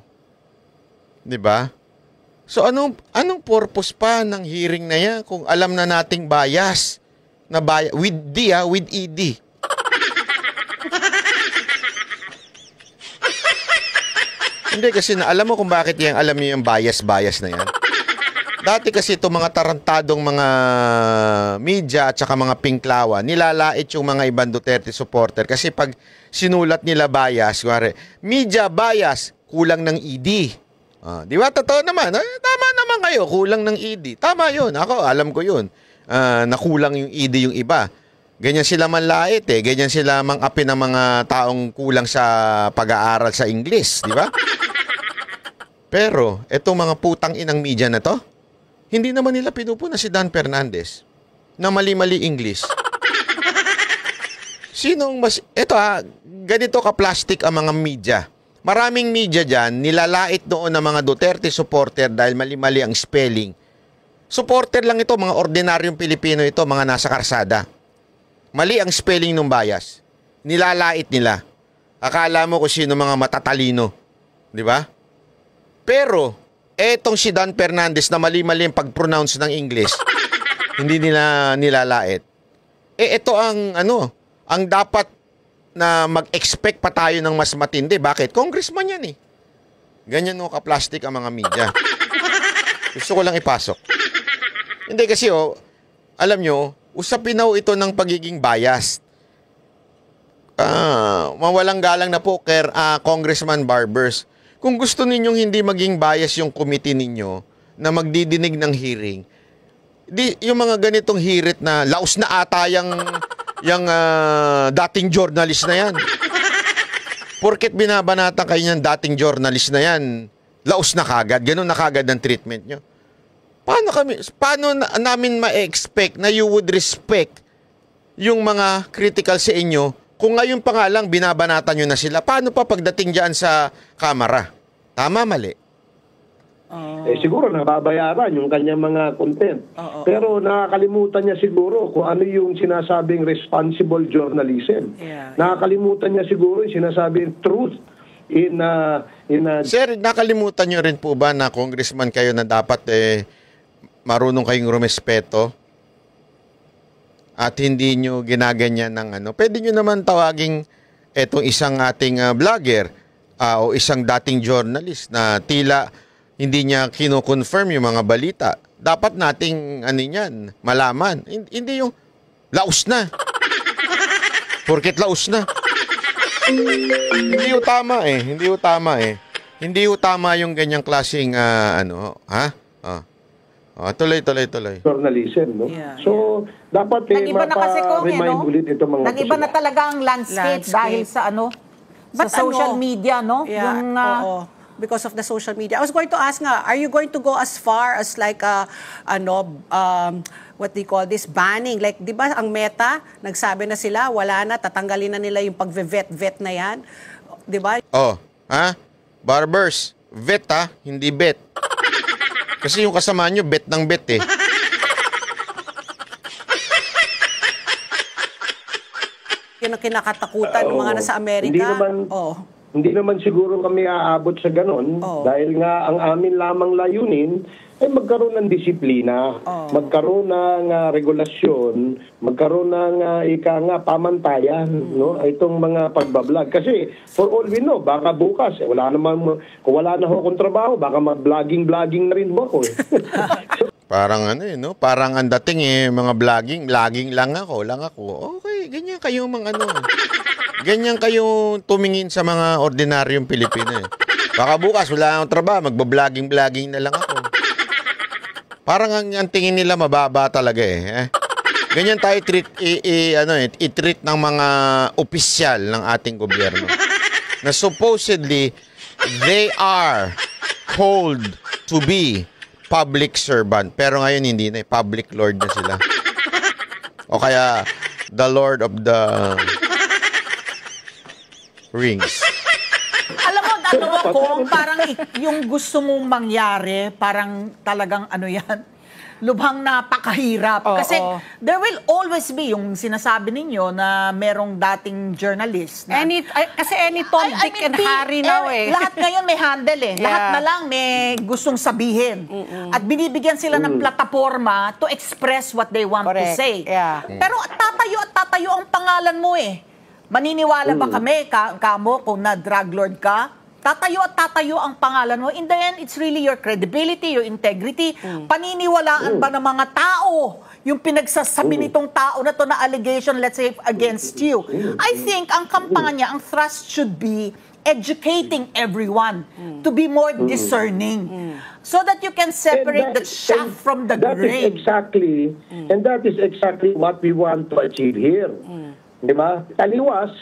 'Di ba? So anong purpose pa ng hearing na yan kung alam na nating bias na with with ED. Hindi kasi alam mo kung bakit alam niyo yung bias na yan. Dati kasi itong mga tarantadong mga media at saka mga pinklawan, nilalait yung mga ibang Duterte supporter kasi pag sinulat nila bias, kuwari, media bias, kulang ng ED. Di ba? Totoo naman. Tama naman kayo, kulang ng ED. Tama yun. Ako, alam ko yun. Nakulang yung ED yung iba. Ganyan sila manlait Ganyan sila mang-api ng mga taong kulang sa pag-aaral sa English. Di ba? Pero, etong mga putang inang media na to, hindi naman nila pinupuna si Dan Fernandez na mali-mali English. Sinong mas... Ito ganito ka-plastic ang mga media. Maraming media dyan, nilalait noon ng mga Duterte supporter dahil mali-mali ang spelling. Supporter lang ito, mga ordinaryong Pilipino ito, mga nasa karsada. Mali ang spelling ng bias. Nilalait nila. Akala mo kung sino mga matatalino. Di ba? Pero, etong si Dan Fernandez na mali-mali ang pag-pronounce ng English, hindi nila nilalait. Ito ang ang dapat na mag-expect pa tayo ng mas matindi. Bakit? Congressman yan Ganyan ka-plastic ang mga media. Gusto ko lang ipasok. Hindi kasi alam nyo, usapin na ito ng pagiging biased. Mawalang galang na po, Congressman Barbers. Kung gusto ninyong hindi maging bias yung committee ninyo na magdidinig ng hearing, yung mga ganitong hirit na laos na ata yung dating journalist na yan. Porket binabanatan kayo ng dating journalist na yan, laos na kagad, ganun na kagad ang treatment nyo. Paano namin ma-expect na you would respect yung mga critical sa inyo kung ngayon pa nga lang binabanatan nyo na sila? Paano pa pagdating dyan sa kamera? Tama, mali? Siguro nababayaran yung kanyang mga content. Pero nakakalimutan niya siguro kung ano yung sinasabing responsible journalism. Nakakalimutan niya siguro yung sinasabing truth in a... Sir, nakalimutan nyo rin po ba na congressman kayo na dapat marunong kayong rumespeto at hindi nyo ginaganyan ng Pwede nyo naman tawaging etong isang ating vlogger o isang dating journalist na tila hindi niya kino-confirm yung mga balita. Dapat nating niyan, malaman. Hindi yung laos na. Porket laos na. Hindi yung tama Hindi yung tama Hindi yung tama yung ganyang klaseng tuloy. Journalism, no? So, dapat Nag-iba na kasi remind ulit ito mga nag-iba na talaga ang landscape dahil sa sa social media, no? Yung, because of the social media. I was going to ask are you going to go as far as like what they call this, banning? Like, di ba ang Meta, nagsabi na sila, wala na, tatanggalin na nila yung pag-vet na yan. Di ba? Barbers, vet hindi bet. Kasi yung kasama nyo, bet ng bet Yun ang kinakatakutan ng mga nasa Amerika. Hindi naman siguro kami aabot sa ganon dahil nga ang amin lamang layunin ay magkaroon ng disiplina, magkaroon ng regulasyon, magkaroon ng pamantayan, no? Itong mga pagbablog. Kasi for all we know, baka bukas, kung wala na akong trabaho, baka mag-vlogging na rin mo ako. Parang no? Parang ang dating mga vlogging lang ako. Okay, ganyan kayo mga Ganyan kayo tumingin sa mga ordinaryong Pilipino Baka bukas wala akong trabaho, magba-vlogging na lang ako. Parang ang tingin nila mababa talaga Ganyan tayo i-treat ng mga opisyal ng ating gobyerno. Na supposedly they are called to be public servant. Pero ngayon hindi na public lord na sila. O kaya the lord of the rings. Alam mo, ano ako, parang yung gusto mong mangyari, parang talagang ano yan, lubhang napakahirap. Oo. Kasi there will always be yung sinasabi ninyo na merong dating journalist. Na, Kasi any Tom, Dick, and Harry now Lahat ngayon may handle eh. Yeah. Lahat na lang may gustong sabihin. At binibigyan sila ng plataforma to express what they want to Correct. say. Yeah. Pero tatayo ang pangalan mo eh. Maniniwala ba kami, kamo, kung na drug lord ka? Tatayo ang pangalan mo. In the end, it's really your credibility, your integrity. Paniniwalaan ba ng mga tao yung pinagsasabi nitong tao na to na allegation, let's say, against you? I think ang kampanya, ang thrust should be educating everyone to be more discerning so that you can separate the chaff from the grain. That is exactly what we want to achieve here. Di ba? Taliwas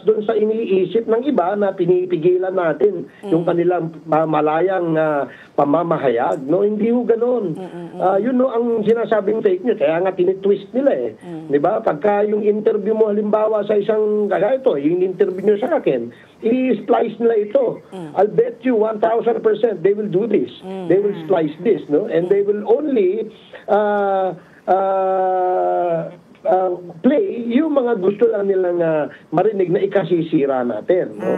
doon sa iniisip ng iba na pinipigilan natin yung kanilang malayang pamamahayag. No, hindi ho ganoon. Yun ang sinasabing fake news. Kaya nga tinitwist nila eh. Di ba? Pagka yung interview mo halimbawa sa isang kaya ito, yung interview nyo sa akin, i-splice nila ito. I'll bet you 1,000% they will do this. They will splice this, no? And they will only play yung mga gusto lang nilang marinig na ikasisira natin. No?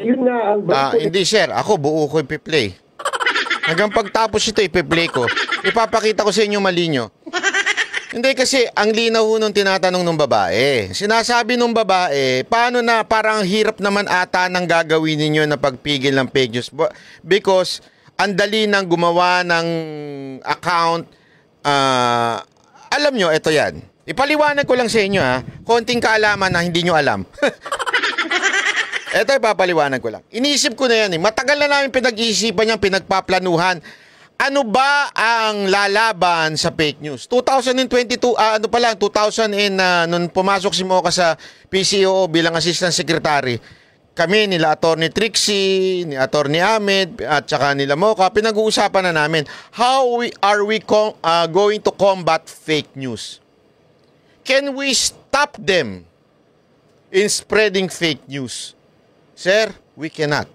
Yun nga ang... Hindi, sir. Ako, buo ko ipi-play. Hanggang pagtapos ito, ipi-play ko. Ipapakita ko sa inyo mali nyo. Hindi kasi, ang linaw ho nung tinatanong ng babae. Sinasabi nung babae, paano na parang hirap naman ata ng gagawin ninyo na pagpigil ng fake news? Because, ang dali nang gumawa ng account. Alam nyo, ito yan. Ipaliwanag ko lang sa inyo konting kaalaman na hindi nyo alam. Ito ipapaliwanag ko lang. Iniisip ko na yan Matagal na namin pinag-iisipan yan, pinagpaplanuhan. Ano ba ang lalaban sa fake news? 2022, 2000 nung pumasok si Mocha sa PCOO bilang Assistant Secretary, kami nila Attorney Trixie, ni Attorney Ahmed, at saka nila Mocha, pinag-uusapan na namin how are we going to combat fake news? Can we stop them in spreading fake news? Sir, we cannot.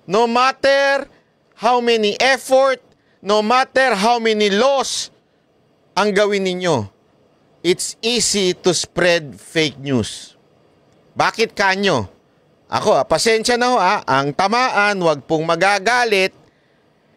No matter how many effort, no matter how many laws ang gawin ninyo, it's easy to spread fake news. Bakit kanyo? Ako, pasensya na ho ang tamaan, wag pong magagalit,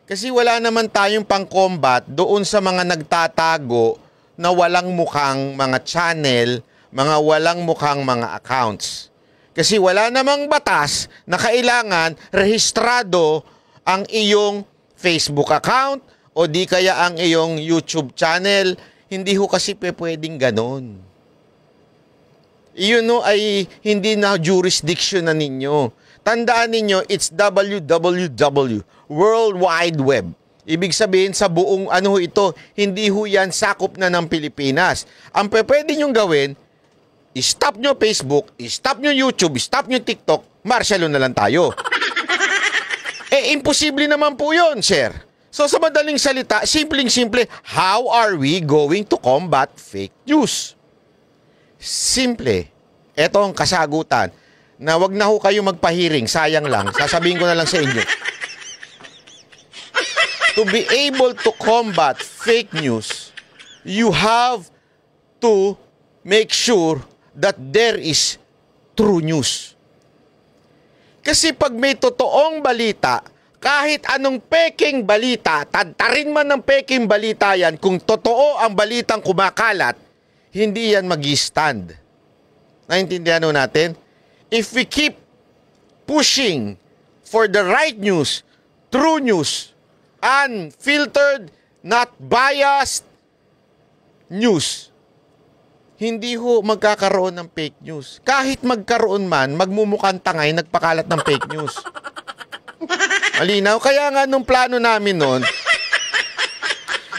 kasi wala naman tayong pang-combat doon sa mga nagtatago na walang mukhang mga channel, mga walang mukhang mga accounts. Kasi wala namang batas na kailangan rehistrado ang iyong Facebook account o di kaya ang iyong YouTube channel. Hindi ho kasi pwedeng ganon. Iyon ay hindi na jurisdiction na ninyo. Tandaan ninyo, it's www, World Wide Web. Ibig sabihin sa buong ito, hindi ho yan sakop na ng Pilipinas. Ang pwede nyong gawin, i-stop nyo Facebook, i-stop nyo YouTube, i-stop nyo TikTok, martial law na lang tayo. Imposible naman po yun, sir. So sa madaling salita, simpleng-simple, how are we going to combat fake news? Simple. Ito ang kasagutan na wag na ho kayo magpahiring, sayang lang. Sasabihin ko na lang sa inyo. To be able to combat fake news, you have to make sure that there is true news. Kasi pag may totoong balita, kahit anong peking balita, tadtarin man ng peking balita yan, kung totoo ang balitang kumakalat, hindi yan mag-stand. Naintindihan ho natin? If we keep pushing for the right news, true news, unfiltered, not biased news, hindi ho magkakaroon ng fake news. Kahit magkaroon man, magmumukhang tangay, nagpakalat ng fake news. Malinaw? Kaya nga nung plano namin noon,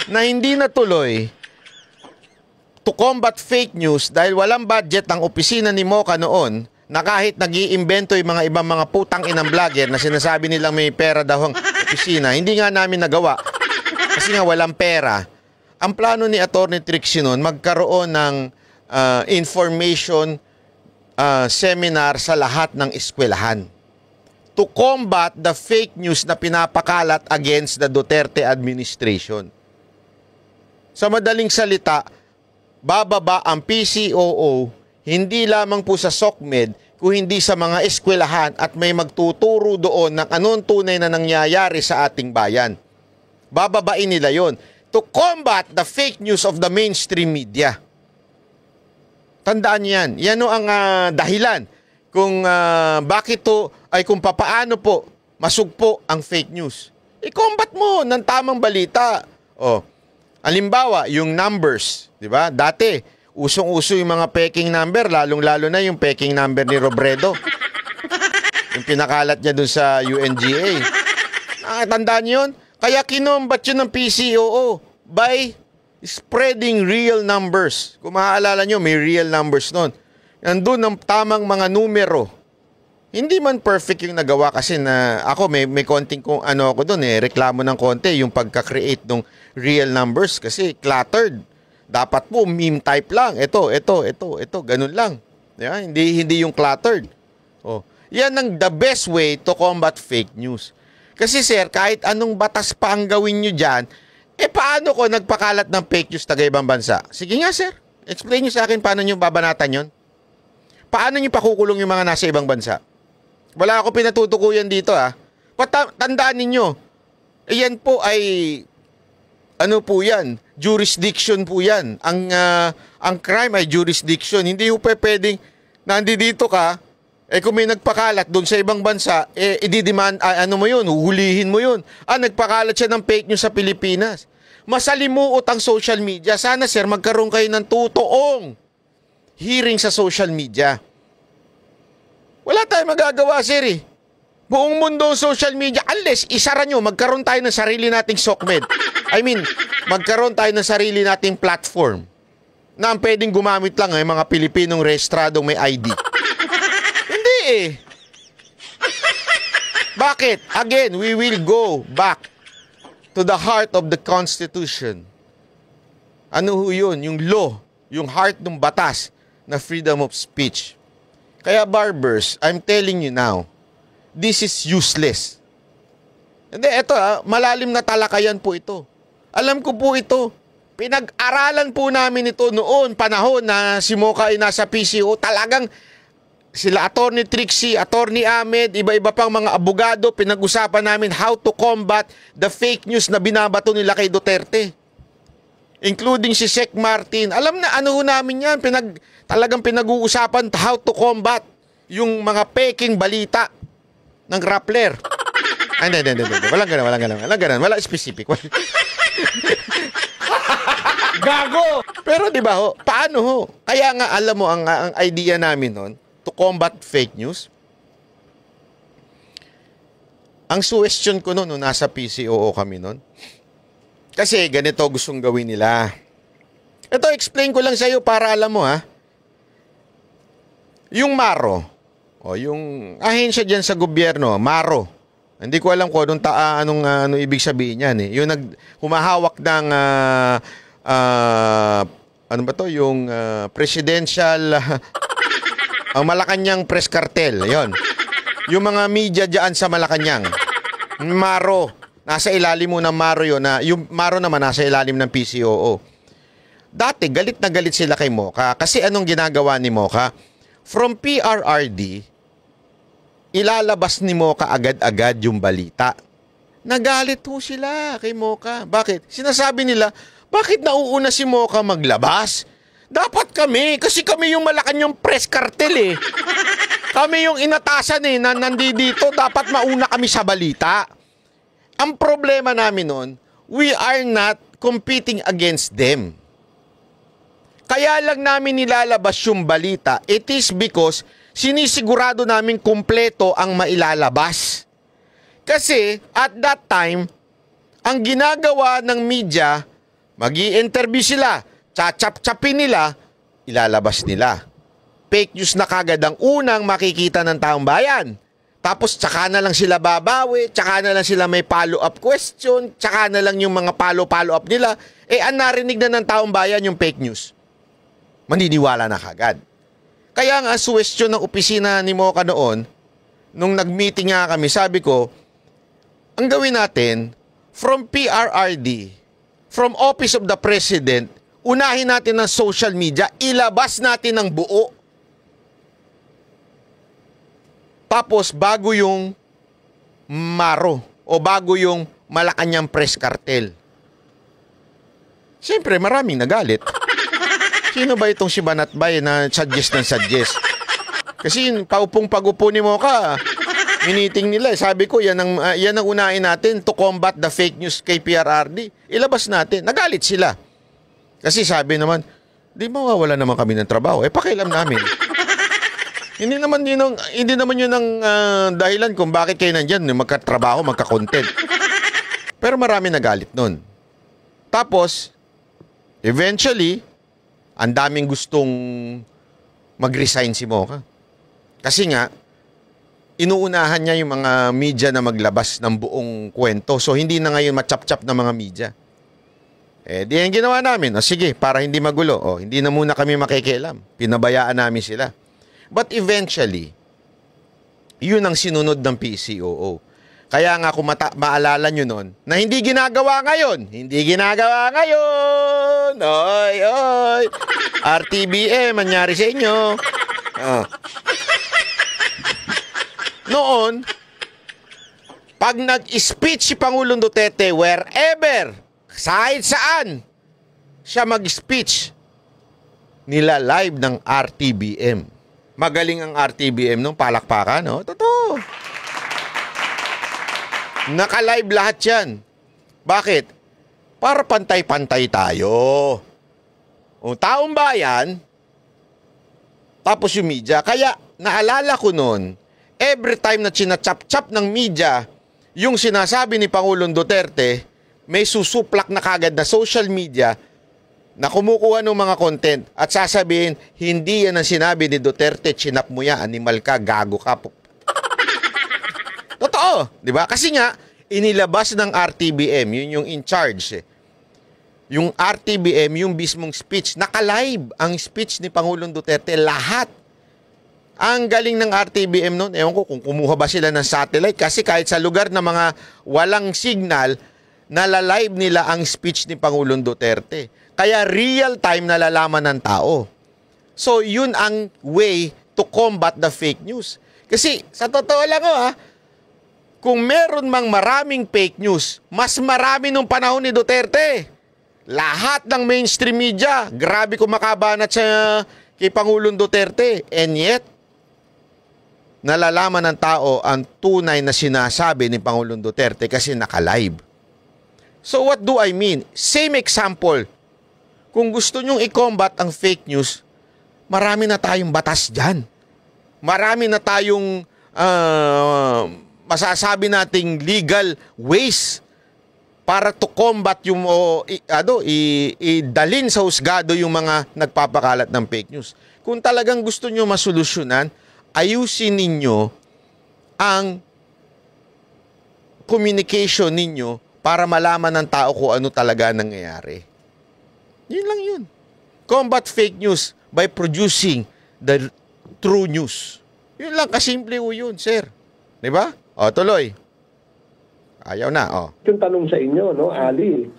na hindi natuloy to combat fake news dahil walang budget ang opisina ni Mocha noon, na kahit nag-iimbento yung mga ibang mga putang inang vlogger na sinasabi nilang may pera daw ang opisina, hindi nga namin nagawa kasi nga walang pera. Ang plano ni Attorney Trixie noon, magkaroon ng information seminar sa lahat ng eskwelahan to combat the fake news na pinapakalat against the Duterte administration. Sa madaling salita, bababa ang PCOO hindi lamang po sa SOCMED kung hindi sa mga eskwelahan at may magtuturo doon ng anong tunay na nangyayari sa ating bayan. Bababain nila yon to combat the fake news of the mainstream media. Tandaan niyo yan. Yan ang dahilan kung bakit to ay kung papaano po masugpo ang fake news. I-combat mo ng tamang balita. Halimbawa, yung numbers, di ba? Dati, usong-uso yung mga peking number, lalong-lalo na yung peking number ni Robredo. Yung pinakalat niya dun sa UNGA. Tandaan niyo yun? Kaya kinombat yun ng PCOO by spreading real numbers. Kung maaalala nyo, may real numbers nun. Nandun ang tamang mga numero. Hindi man perfect yung nagawa kasi na ako may konting ako doon reklamo ng konti yung pagka-create ng real numbers kasi cluttered. Dapat po meme type lang. Ito, ganun lang. Yeah? Hindi yung cluttered. Yan ang the best way to combat fake news. Kasi sir, kahit anong batas pa ang gawin nyo dyan, paano ko nagpakalat ng fake news taga ibang bansa? Sige nga sir, explain nyo sa akin paano nyo babanatan yon. Paano nyo pakukulong yung mga nasa ibang bansa? Wala ako pinatutukuyan dito Tandaan ninyo, yan po ay po yan, jurisdiction po yan. Ang crime ay jurisdiction. Hindi po pwedeng nandito ka, kung may nagpakalat doon sa ibang bansa, i-demand, mo yun, huhulihin mo yun. Nagpakalat siya ng fake news sa Pilipinas. Masalimuot ang social media. Sana sir, magkaroon kayo ng totoong hearing sa social media. Wala tayong magagawa, sir. Buong mundo ang social media, unless isara nyo, magkaroon tayo ng sarili nating SOCMED. Magkaroon tayo ng sarili nating platform na ang pwedeng gumamit lang ay mga Pilipinong rehistradong may ID. Hindi Bakit? Again, we will go back to the heart of the Constitution. Ano ho yun? Yung law, yung heart ng batas na freedom of speech. Kaya barbers, I'm telling you now, this is useless. Hindi, ito malalim na talakayan po ito. Alam ko po ito. Pinag-aralan po namin ito noon, panahon na si Mocha ay nasa PCO. Talagang sila Attorney Trixie, Attorney Ahmed, iba-iba pang mga abogado, pinag-usapan namin how to combat the fake news na binabato nila kay Duterte. Including si Sec Martin. Alam na ano namin yan, talagang pinag-uusapan how to combat yung mga peking balita ng Rappler. Hindi. Walang ganun. Wala specific. Gago! Pero di ba paano ho? Kaya nga alam mo ang idea namin nun to combat fake news. Ang suggestion ko noon nasa PCOO kami noon. Kasi ganito gustong gawin nila. Ito, explain ko lang sa iyo para alam mo Yung MARO, yung ahensya diyan sa gobyerno, MARO. Hindi ko alam kung anong ibig sabihin niyan Yung humahawak ng yung presidential ang Malacanang Press Cartel, 'yon. Yung mga media diyan sa Malacanang. MARO. Nasa ilalim mo ng MARO yun. Yung MARO naman nasa ilalim ng PCOO. Dati, galit na galit sila kay Mocha. Kasi anong ginagawa ni Mocha? From PRRD, ilalabas ni Mocha agad-agad yung balita. Nagalit ho sila kay Mocha. Bakit? Sinasabi nila, bakit nauuna si Mocha maglabas? Dapat kami, kasi kami yung Malacanang Press Cartel Kami yung inatasan na nandito, dapat mauna kami sa balita. Ang problema namin nun, we are not competing against them. Kaya lang namin nilalabas yung balita. It is because sinisigurado namin kumpleto ang mailalabas. Kasi at that time, ang ginagawa ng media, magi-interview sila, chachap-chapin nila, ilalabas nila. Fake news na kagad ang unang makikita ng taong bayan. Tapos tsaka na lang sila babawi, tsaka na lang sila may follow-up question, tsaka na lang yung mga follow-up nila. Ang narinig na ng taong bayan yung fake news. Maniniwala na kagad. Kaya nga, suwestyon ng opisina ni Mocha noon, nung nag-meeting nga kami, sabi ko, ang gawin natin, from PRRD, from Office of the President, unahin natin ng social media, ilabas natin ng buo. Tapos, bago yung Maro, o bago yung Malacanang Press Cartel. Siyempre, maraming nagalit. Sino ba itong si Banatbay na suggest ng suggest? Kasi yung paupong-pagupo ni Mocha, miniting nila. Sabi ko, yan ang unahin natin to combat the fake news kay PRRD. Ilabas natin. Nagalit sila. Kasi sabi naman, di mawawala naman kami ng trabaho. Pakialam namin. Hindi naman yun ang dahilan kung bakit kayo nandyan, magkatrabaho, magka-content. Pero marami nagalit nun. Tapos, eventually, ang daming gustong mag-resign si Mocha. Kasi nga, inuunahan niya yung mga media na maglabas ng buong kwento. So, hindi na ngayon matchap-chap ng mga media. Di yung ginawa namin. Sige, para hindi magulo. Hindi na muna kami makikialam. Pinabayaan namin sila. But eventually, yun ang sinunod ng PCOO. Kaya nga kung maalala nyo nun, na hindi ginagawa ngayon. Hindi ginagawa ngayon. Oy, oy. RTBM, manyari sa inyo. Noon, pag nag-speech si Pangulong Duterte, wherever, kahit saan, siya mag-speech, nila live ng RTBM. Magaling ang RTBM nung palakpakan, no? Totoo. Naka-live lahat yan. Bakit? Para pantay-pantay tayo. O taong bayan, tapos yung media. Kaya naalala ko noon, every time na chinachap-chap ng media, yung sinasabi ni Pangulong Duterte, may susuplak na kagad na social media na kumukuha ng mga content at sasabihin, hindi yan ang sinabi ni Duterte, chinap mo yan, animal ka, gago ka. Totoo, di ba? Kasi nga, inilabas ng RTBM, yun yung in charge. Yung RTBM, yung mismong speech, naka-live ang speech ni Pangulong Duterte, lahat. Ang galing ng RTBM noon, ewan ko kung kumuha ba sila ng satellite, kasi kahit sa lugar na mga walang signal, nala-live nila ang speech ni Pangulong Duterte. Kaya real time nalalaman ng tao. So, yun ang way to combat the fake news. Kasi, sa totoo lang kung meron mang maraming fake news, mas marami nung panahon ni Duterte. Lahat ng mainstream media, grabe kumakabanat sa kay Pangulong Duterte. And yet, nalalaman ng tao ang tunay na sinasabi ni Pangulong Duterte kasi naka-live. So, what do I mean? Same example. Kung gusto nyong i-combat ang fake news, marami na tayong batas dyan. Marami na tayong masasabi nating legal ways para to combat yung idalin sa husgado yung mga nagpapakalat ng fake news. Kung talagang gusto nyo masolusyonan, ayusin ninyo ang communication ninyo para malaman ng tao kung ano talaga nangyayari. Yun lang yun. Combat fake news by producing the true news. Yun lang, kasimple yun, sir. Diba? Tuloy. Ayaw na, Yung tanong sa inyo, no, Ali.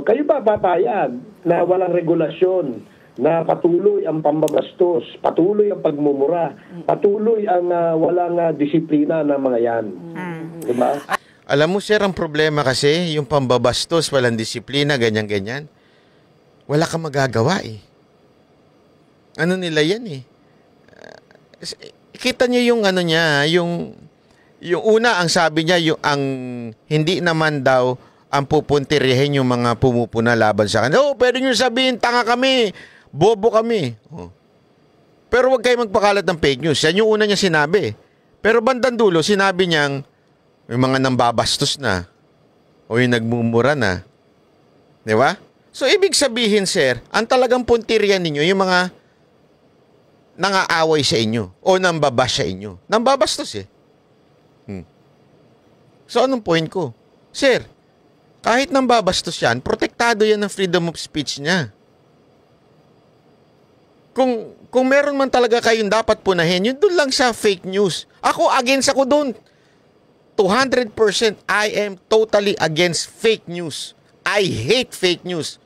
Kayo ba papayag na walang regulasyon, na patuloy ang pambabastos, patuloy ang pagmumura, patuloy ang walang disiplina ng mga yan? Diba? Alam mo, sir, ang problema kasi, yung pambabastos, walang disiplina, ganyan-ganyan. Wala kang magagawa Ano nila yan kita niyo yung ano niya, yung una ang sabi niya, yung ang hindi naman daw ang pupuntirihin yung mga pumupuna laban sa kanya. Pwede niyo sabihin, tanga kami, bobo kami. Pero wag kayo magpakalat ng fake news. Yan yung una niya sinabi. Pero bandang dulo, sinabi niyang may mga nambabastos na o yung nagmumura na. Di ba? So, ibig sabihin, sir, ang talagang puntiryan ninyo, yung mga nangaaway sa inyo o nambabash sa inyo. Nambabastos So, anong point ko? Sir, kahit nambabastos yan, protektado yan ng freedom of speech niya. kung meron man talaga kayong dapat punahin, yun doon lang sa fake news. Ako, against ako doon. 200% I am totally against fake news. I hate fake news.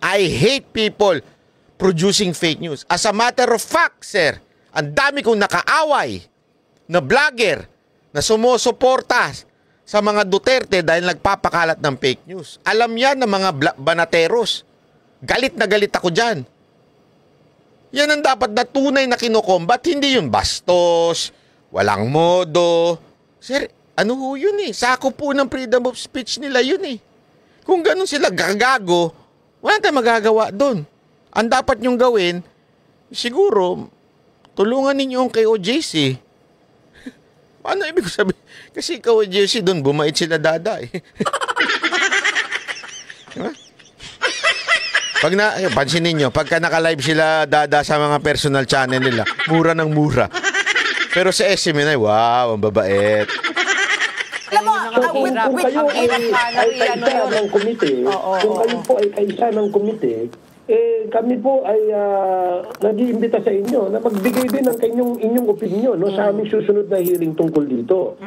I hate people producing fake news. As a matter of fact, sir, ang dami kong nakaaway na vlogger na sumusuporta sa mga Duterte dahil nagpapakalat ng fake news. Alam yan ng mga banateros. Galit na galit ako dyan. Yan ang dapat na tunay na kinokombat, hindi yung bastos, walang modo. Sir, ano ho yun eh? Sako po ng freedom of speech nila yun eh. Kung ganun sila gagago, wala tayong magagawa doon. Ang dapat nyong gawin, siguro, tulungan ninyo ang KOJC. Ano ibig sabihin? Kasi KOJC doon, bumait sila dada eh. Diba? Pansin ninyo, pagka naka-live sila dada sa mga personal channel nila, mura ng mura. Pero sa SMNI, wow, ang babait. Alam mo, Kung kayo ay kaisa ng komite, kung kayo po ay kaisa ng komite, kami po ay nag-iimbita sa inyo na magbigay din ng inyong opinion sa aming susunod na hearing tungkol dito.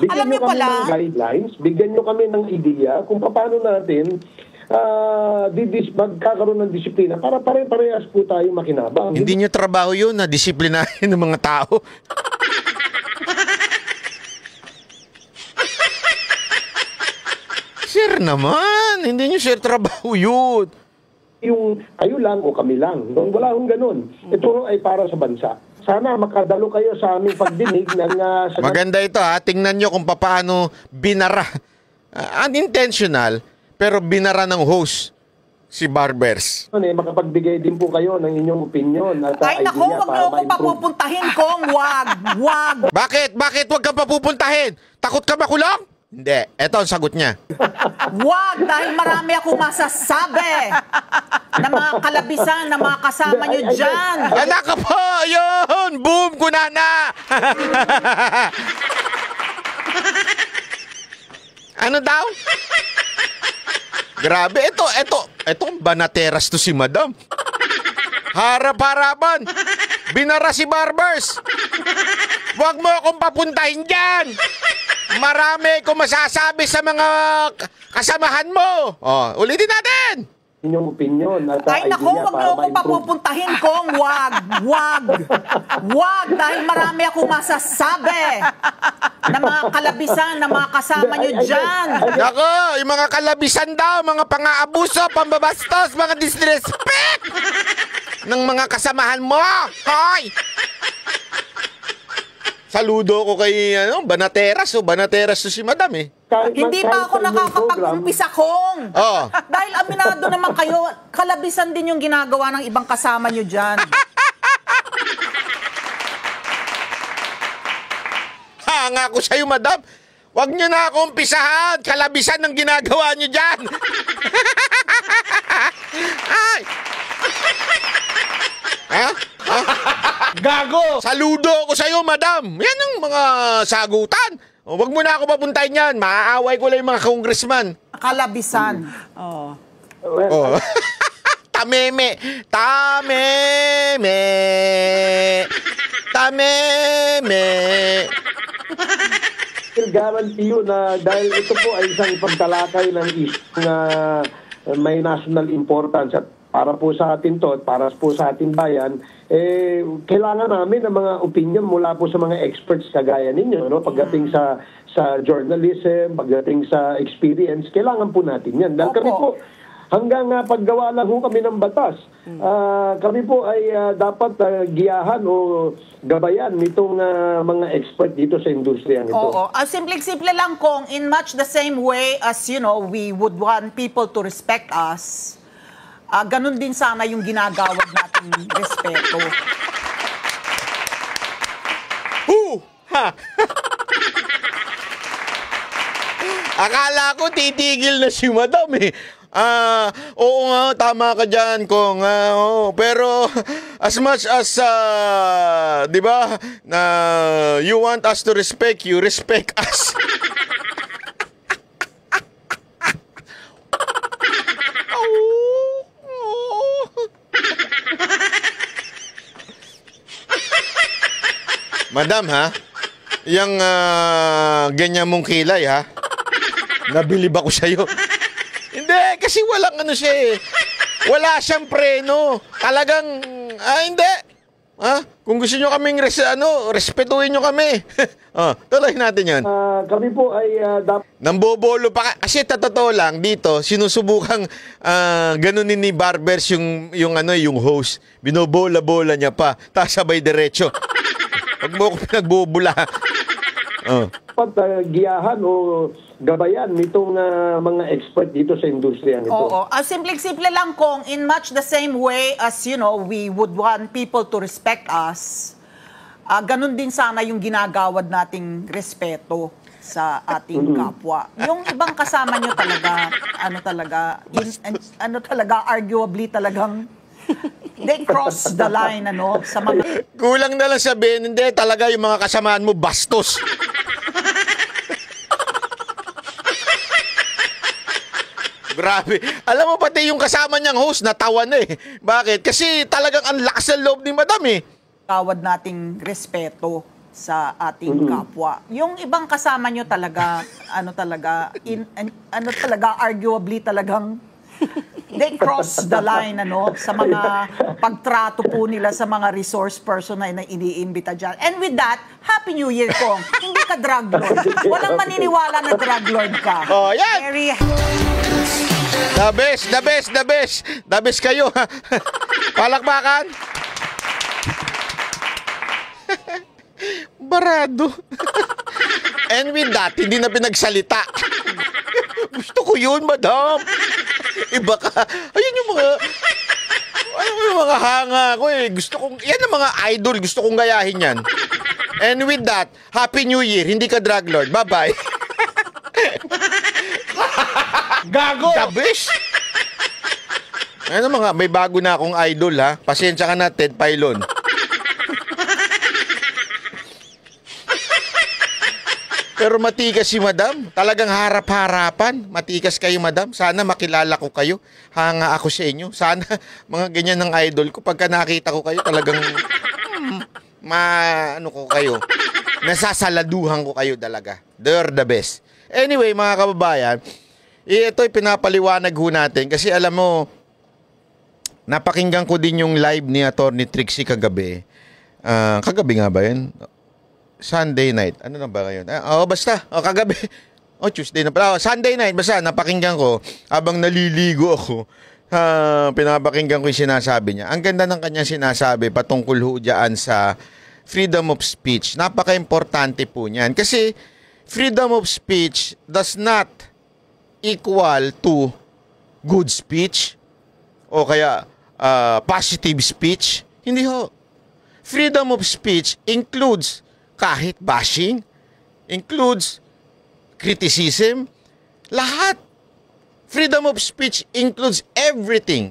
Bigyan nyo kami ng guidelines, bigyan nyo kami ng ideya kung paano natin magkakaroon ng disiplina para pare-parehas po tayo makinabang. Hindi nyo trabaho yun na disiplinahin ng mga tao. Sir naman, hindi nyo sir trabaho yun. Yung kayo lang o kami lang. Wala akong ganun. Ito ay para sa bansa. Sana makadalo kayo sa aming pagdinig ng... Maganda ito ha. Tingnan nyo kung paano binara. Unintentional, pero binara ng host si Barbers. Makapagbigay din po kayo ng inyong opinion. At ay nako, wag mo ako papupuntahin kong wag. Bakit? Bakit wag ka papupuntahin? Takot ka makulong? Hindi. Ito ang sagot niya. Wag, dahil marami akong masasabi na mga kalabisan na mga kasama nyo dyan. Anak ka po! Yun! Boom! Kunana! Ano daw? Grabe. Ito banateras to si Madam. Harap-harapan. Binara si Barbers. Wag mo akong papuntahin dyan. Marami kong masasabi sa mga kasamahan mo. Ulitin natin. Inyong opinion at ay nako, wag mo ako papupuntahin kong wag, dahil marami akong masasabi na mga kalabisan na mga kasama nyo dyan. Nako, yung mga kalabisan daw, mga pang-aabuso, pambabastos, mga disrespect ng mga kasamahan mo. Hoy! Saludo ko kay Banateras. Banateras to si Madam eh. Hindi pa ako nakakapag-umpisa kong. Dahil aminado naman kayo, kalabisan din yung ginagawa ng ibang kasama nyo dyan. Hanga ko sa'yo, Madam. Huwag nyo na ako umpisahan. Kalabisan ng ginagawa nyo dyan. Ay! Ha? Gago! Saludo ko sa'yo, Madam. Yan ang mga sagutan. Huwag mo na ako papuntahin yan. Maaaway ko lang yung mga congressman. Kalabisan. Tameme. Guarantee you na dahil ito po ay isang pagtalakay ng issue na may national importance at para po sa atin to at para po sa ating bayan, kailangan namin ng mga opinion mula po sa mga experts kagaya ninyo. Pagdating sa journalism, pagdating sa experience, kailangan po natin yan. Dahil kami po, hanggang paggawa lang ho kami ng batas, kami po ay dapat giyahan o gabayan nitong mga expert dito sa industriya nito. Oo. Simple lang kung in much the same way as, we would want people to respect us, ganun din sana yung ginagawad nating respeto. Ha! Akala ko titigil na si Madam eh. Oo nga, tama ka dyan, Kong. Pero as much as, di ba, you want us to respect you, respect us. Madam, ha? Yang ganyan mong kilay, ha? Nabilib ako sa'yo. Hindi, kasi walang ano siya eh. Wala siyang preno. Talagang, hindi. Ha? Kung gusto nyo kaming respetuhin nyo kami. Tuloy natin yan. Kami po ay Nambobolo pa kasi totoo lang dito sinusubukang ganunin ni Barbers yung host. Binobola-bola niya pa, tapos sabay diretso. Pag mo ko pinagbubula. giyahan o gabayan nitong mga expert dito sa industriya nito. Oo. Simple-simple lang kung in much the same way as, we would want people to respect us, ganun din sana yung ginagawad nating respeto sa ating kapwa. Yung ibang kasama nyo talaga, arguably talagang they cross the line, sa mga... Kulang na lang sabihin, hindi, talaga yung mga kasamaan mo, bastos. Grabe. Alam mo, pati yung kasama niyang host, natawa na eh. Bakit? Kasi talagang ang lakas ng loob ni Madam eh. Kawad nating respeto sa ating kapwa. Yung ibang kasama nyo talaga, arguably talagang they cross the line, sa mga pagtrato po nila sa mga resource person na iniimbita dyan. And with that, Happy New Year, Kong. Hindi ka drug lord. Walang maniniwala na drug lord ka. Oh, yan! Very... The best kayo. Palakpakan. Barado. And with that, hindi na pinagsalita. Gusto ko yun, Madam. Iba ka. Ayun yung mga hanga ko eh. Gusto kong, yan ang mga idol. Gusto kong gayahin yan. And with that, Happy New Year. Hindi ka drug lord. Bye-bye. Gago! The best. Ano may bago na akong idol ha. Pasensya ka na, Ted Pailon. Pero matikas si Madam. Talagang harap-harapan. Matikas kayo, Madam. Sana makilala ko kayo. Hanga ako sa inyo. Sana mga ganyan ng idol ko. Pagka nakita ko kayo, talagang ko kayo. Nasasaladuhan ko kayo talaga. They're the best. Anyway, mga kababayan, ito'y pinapaliwanag ho natin. Kasi alam mo, napakinggan ko din yung live ni Atty. Trixie kagabi. Kagabi nga ba yun? Sunday night. Ano na ba ngayon? Basta. Kagabi. Tuesday na pala. Sunday night. Basta, napakinggan ko. Habang naliligo ako, pinapakinggan ko yung sinasabi niya. Ang ganda ng kanyang sinasabi patungkol ho dyan sa freedom of speech. Napaka-importante po niyan. Kasi, freedom of speech does not equal to good speech o kaya positive speech. Hindi ho. Freedom of speech includes kahit bashing, includes criticism, lahat. Freedom of speech includes everything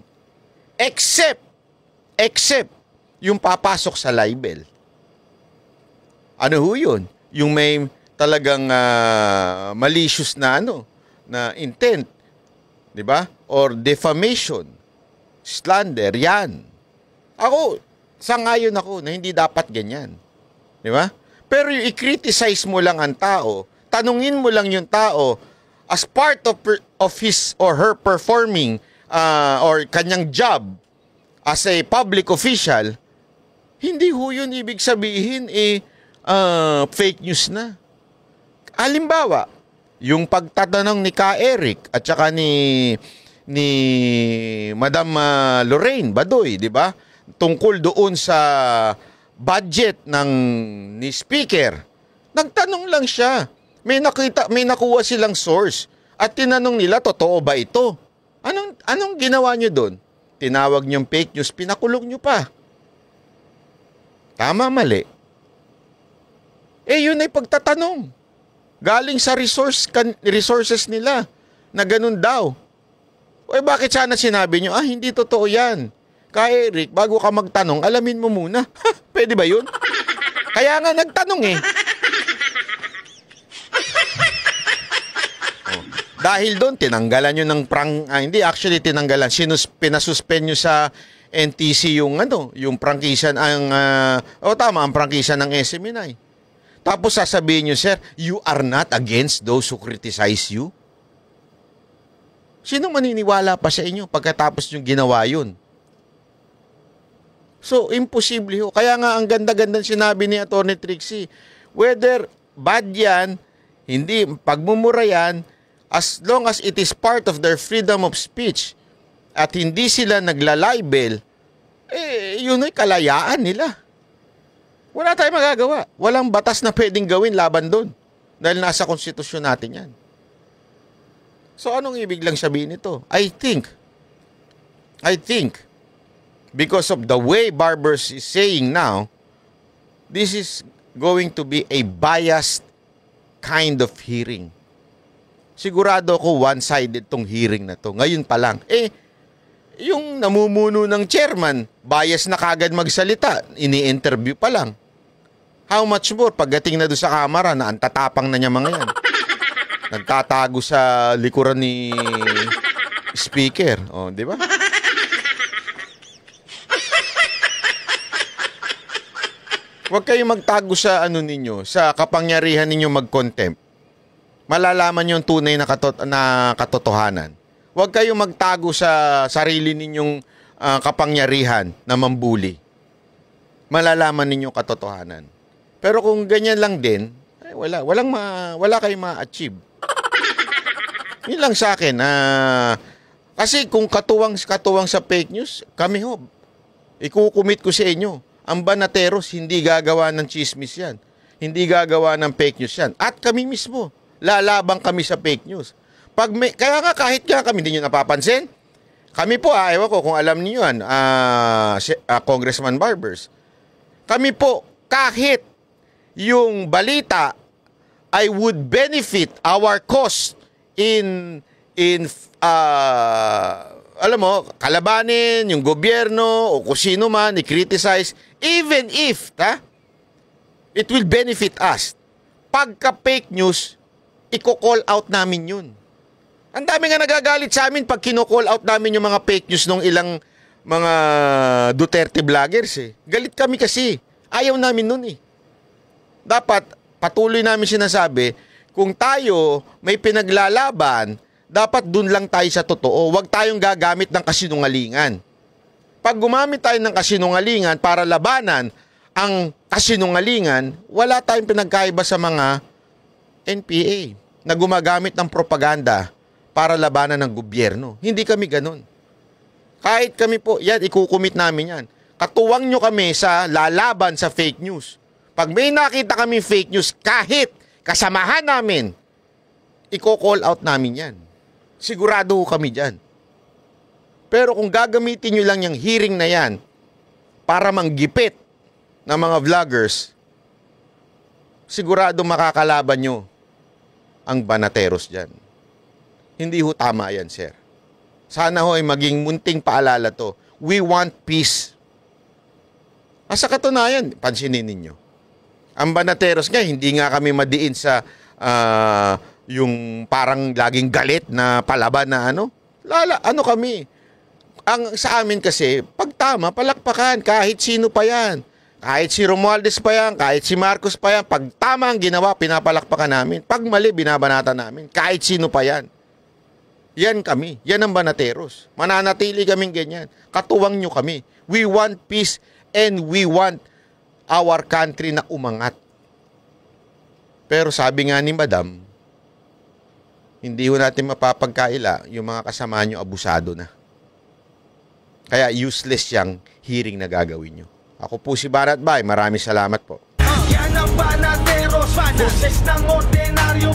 except yung papasok sa libel. Ano ho yun? Yung may talagang malicious na na intent, 'di ba? Or defamation, slander, 'yan. Ako, sangayon ako na hindi dapat ganyan. 'Di ba? Pero yung i-criticize mo lang ang tao, tanungin mo lang yung tao as part of his or her performing or kanyang job as a public official, hindi ho yun ibig sabihin fake news na. Halimbawa, yung pagtatanong ni Ka Eric at saka ni Madam Lorraine Badoy, di ba? Tungkol doon sa budget ni speaker. Nagtanong lang siya. May nakuha silang source at tinanong nila, totoo ba ito? Anong ginawa niyo doon? Tinawag niyong fake news, pinakulong niyo pa. Tama, mali. Yun ay pagtatanong. Galing sa resources nila na ganun daw. Bakit sana sinabi nyo, hindi totoo yan. Kaya Eric, bago ka magtanong, alamin mo muna. Pwede ba yun? Kaya nga nagtanong eh. Dahil doon, tinanggalan nyo ng hindi, actually tinanggalan. Pinasuspend nyo sa NTC yung yung prangkisa ang ang prangkisa ng SMNI. Tapos sasabihin nyo, sir, you are not against those who criticize you? Sino maniniwala pa sa inyo pagkatapos yung ginawa yun? So, imposible ho. Kaya nga ang ganda-ganda sinabi ni Atty. Trixie, whether bad yan, hindi, pagmumura yan, as long as it is part of their freedom of speech at hindi sila naglalibel, yun ay kalayaan nila. Wala tayong magagawa. Walang batas na pwedeng gawin laban doon. Dahil nasa konstitusyon natin yan. So anong ibig lang sabihin nito? I think, because of the way Barbers is saying now, this is going to be a biased kind of hearing. Sigurado ako one-sided tong hearing na to. Ngayon pa lang. Yung namumuno ng chairman, bias na kagad magsalita, ini-interview pa lang. How much more pagdating na doon sa kamera na ang tatapang na niya mga yan. Nagtatago sa likuran ni speaker. O, di ba? Huwag kayong magtago sa ninyo, sa kapangyarihan ninyo mag-contempt. Malalaman niyo ang tunay na katotohanan. Huwag kayong magtago sa sarili ninyong kapangyarihan na mambuli. Malalaman ninyo katotohanan. Pero kung ganyan lang din, wala kayong ma-achieve. Yun lang sa akin. Kasi kung katuwang sa fake news, kami ho, ikukumit ko sa inyo. Ang Banateros, hindi gagawa ng chismis yan. Hindi gagawa ng fake news yan. At kami mismo, lalabang kami sa fake news. Kaya nga kahit nga kami, hindi nyo napapansin. Kami po, ewan ko kung alam niyo yan, Congressman Barbers. Kami po, kahit yung balita ay would benefit our cause in alam mo, kalabanin yung gobyerno o kung sino man i-criticize, even if it will benefit us. Pagka fake news, i-call out namin yun. Ang dami nga nagagalit sa amin pag kino-call out namin yung mga fake news ng ilang mga Duterte vloggers Galit kami kasi. Ayaw namin nun Dapat patuloy namin sinasabi, kung tayo may pinaglalaban, dapat dun lang tayo sa totoo. Huwag tayong gagamit ng kasinungalingan. Pag gumamit tayo ng kasinungalingan para labanan ang kasinungalingan, wala tayong pinagkaiba sa mga NPA na gumagamit ng propaganda para labanan ng gobyerno. Hindi kami ganun. Kahit kami po, yan, ikukumit namin yan. Katuwang nyo kami sa lalaban sa fake news. Pag may nakita kami fake news, kahit kasamahan namin, i-call out namin yan. Sigurado kami dyan. Pero kung gagamitin nyo lang yung hearing na yan para manggipit ng mga vloggers, sigurado makakalaban nyo ang Banateros dyan. Hindi ho tama yan, sir. Sana ho ay maging munting paalala to. We want peace. Sa katunayan, pansinin ninyo. Ang Banateros nga, hindi nga kami madiin sa yung parang laging galit na palaban na ano kami. Ang sa amin kasi, pag tama, palakpakan, kahit sino pa yan. Kahit si Romualdez pa yan, kahit si Marcos pa yan, pag tama ang ginawa, pinapalakpakan namin. Pag mali, binabanata namin. Kahit sino pa yan. Yan kami. Yan ang Banateros. Mananatili kaming ganyan. Katuwang nyo kami. We want peace and we want our country na umangat. Pero sabi nga ni Madam, hindi ho natin mapapagkaila yung mga kasama nyo abusado na. Kaya useless yung hearing na gagawin nyo. Ako po si Banat Bay. Maraming salamat po. Yan ang Banateros, boses ng ordinaryo.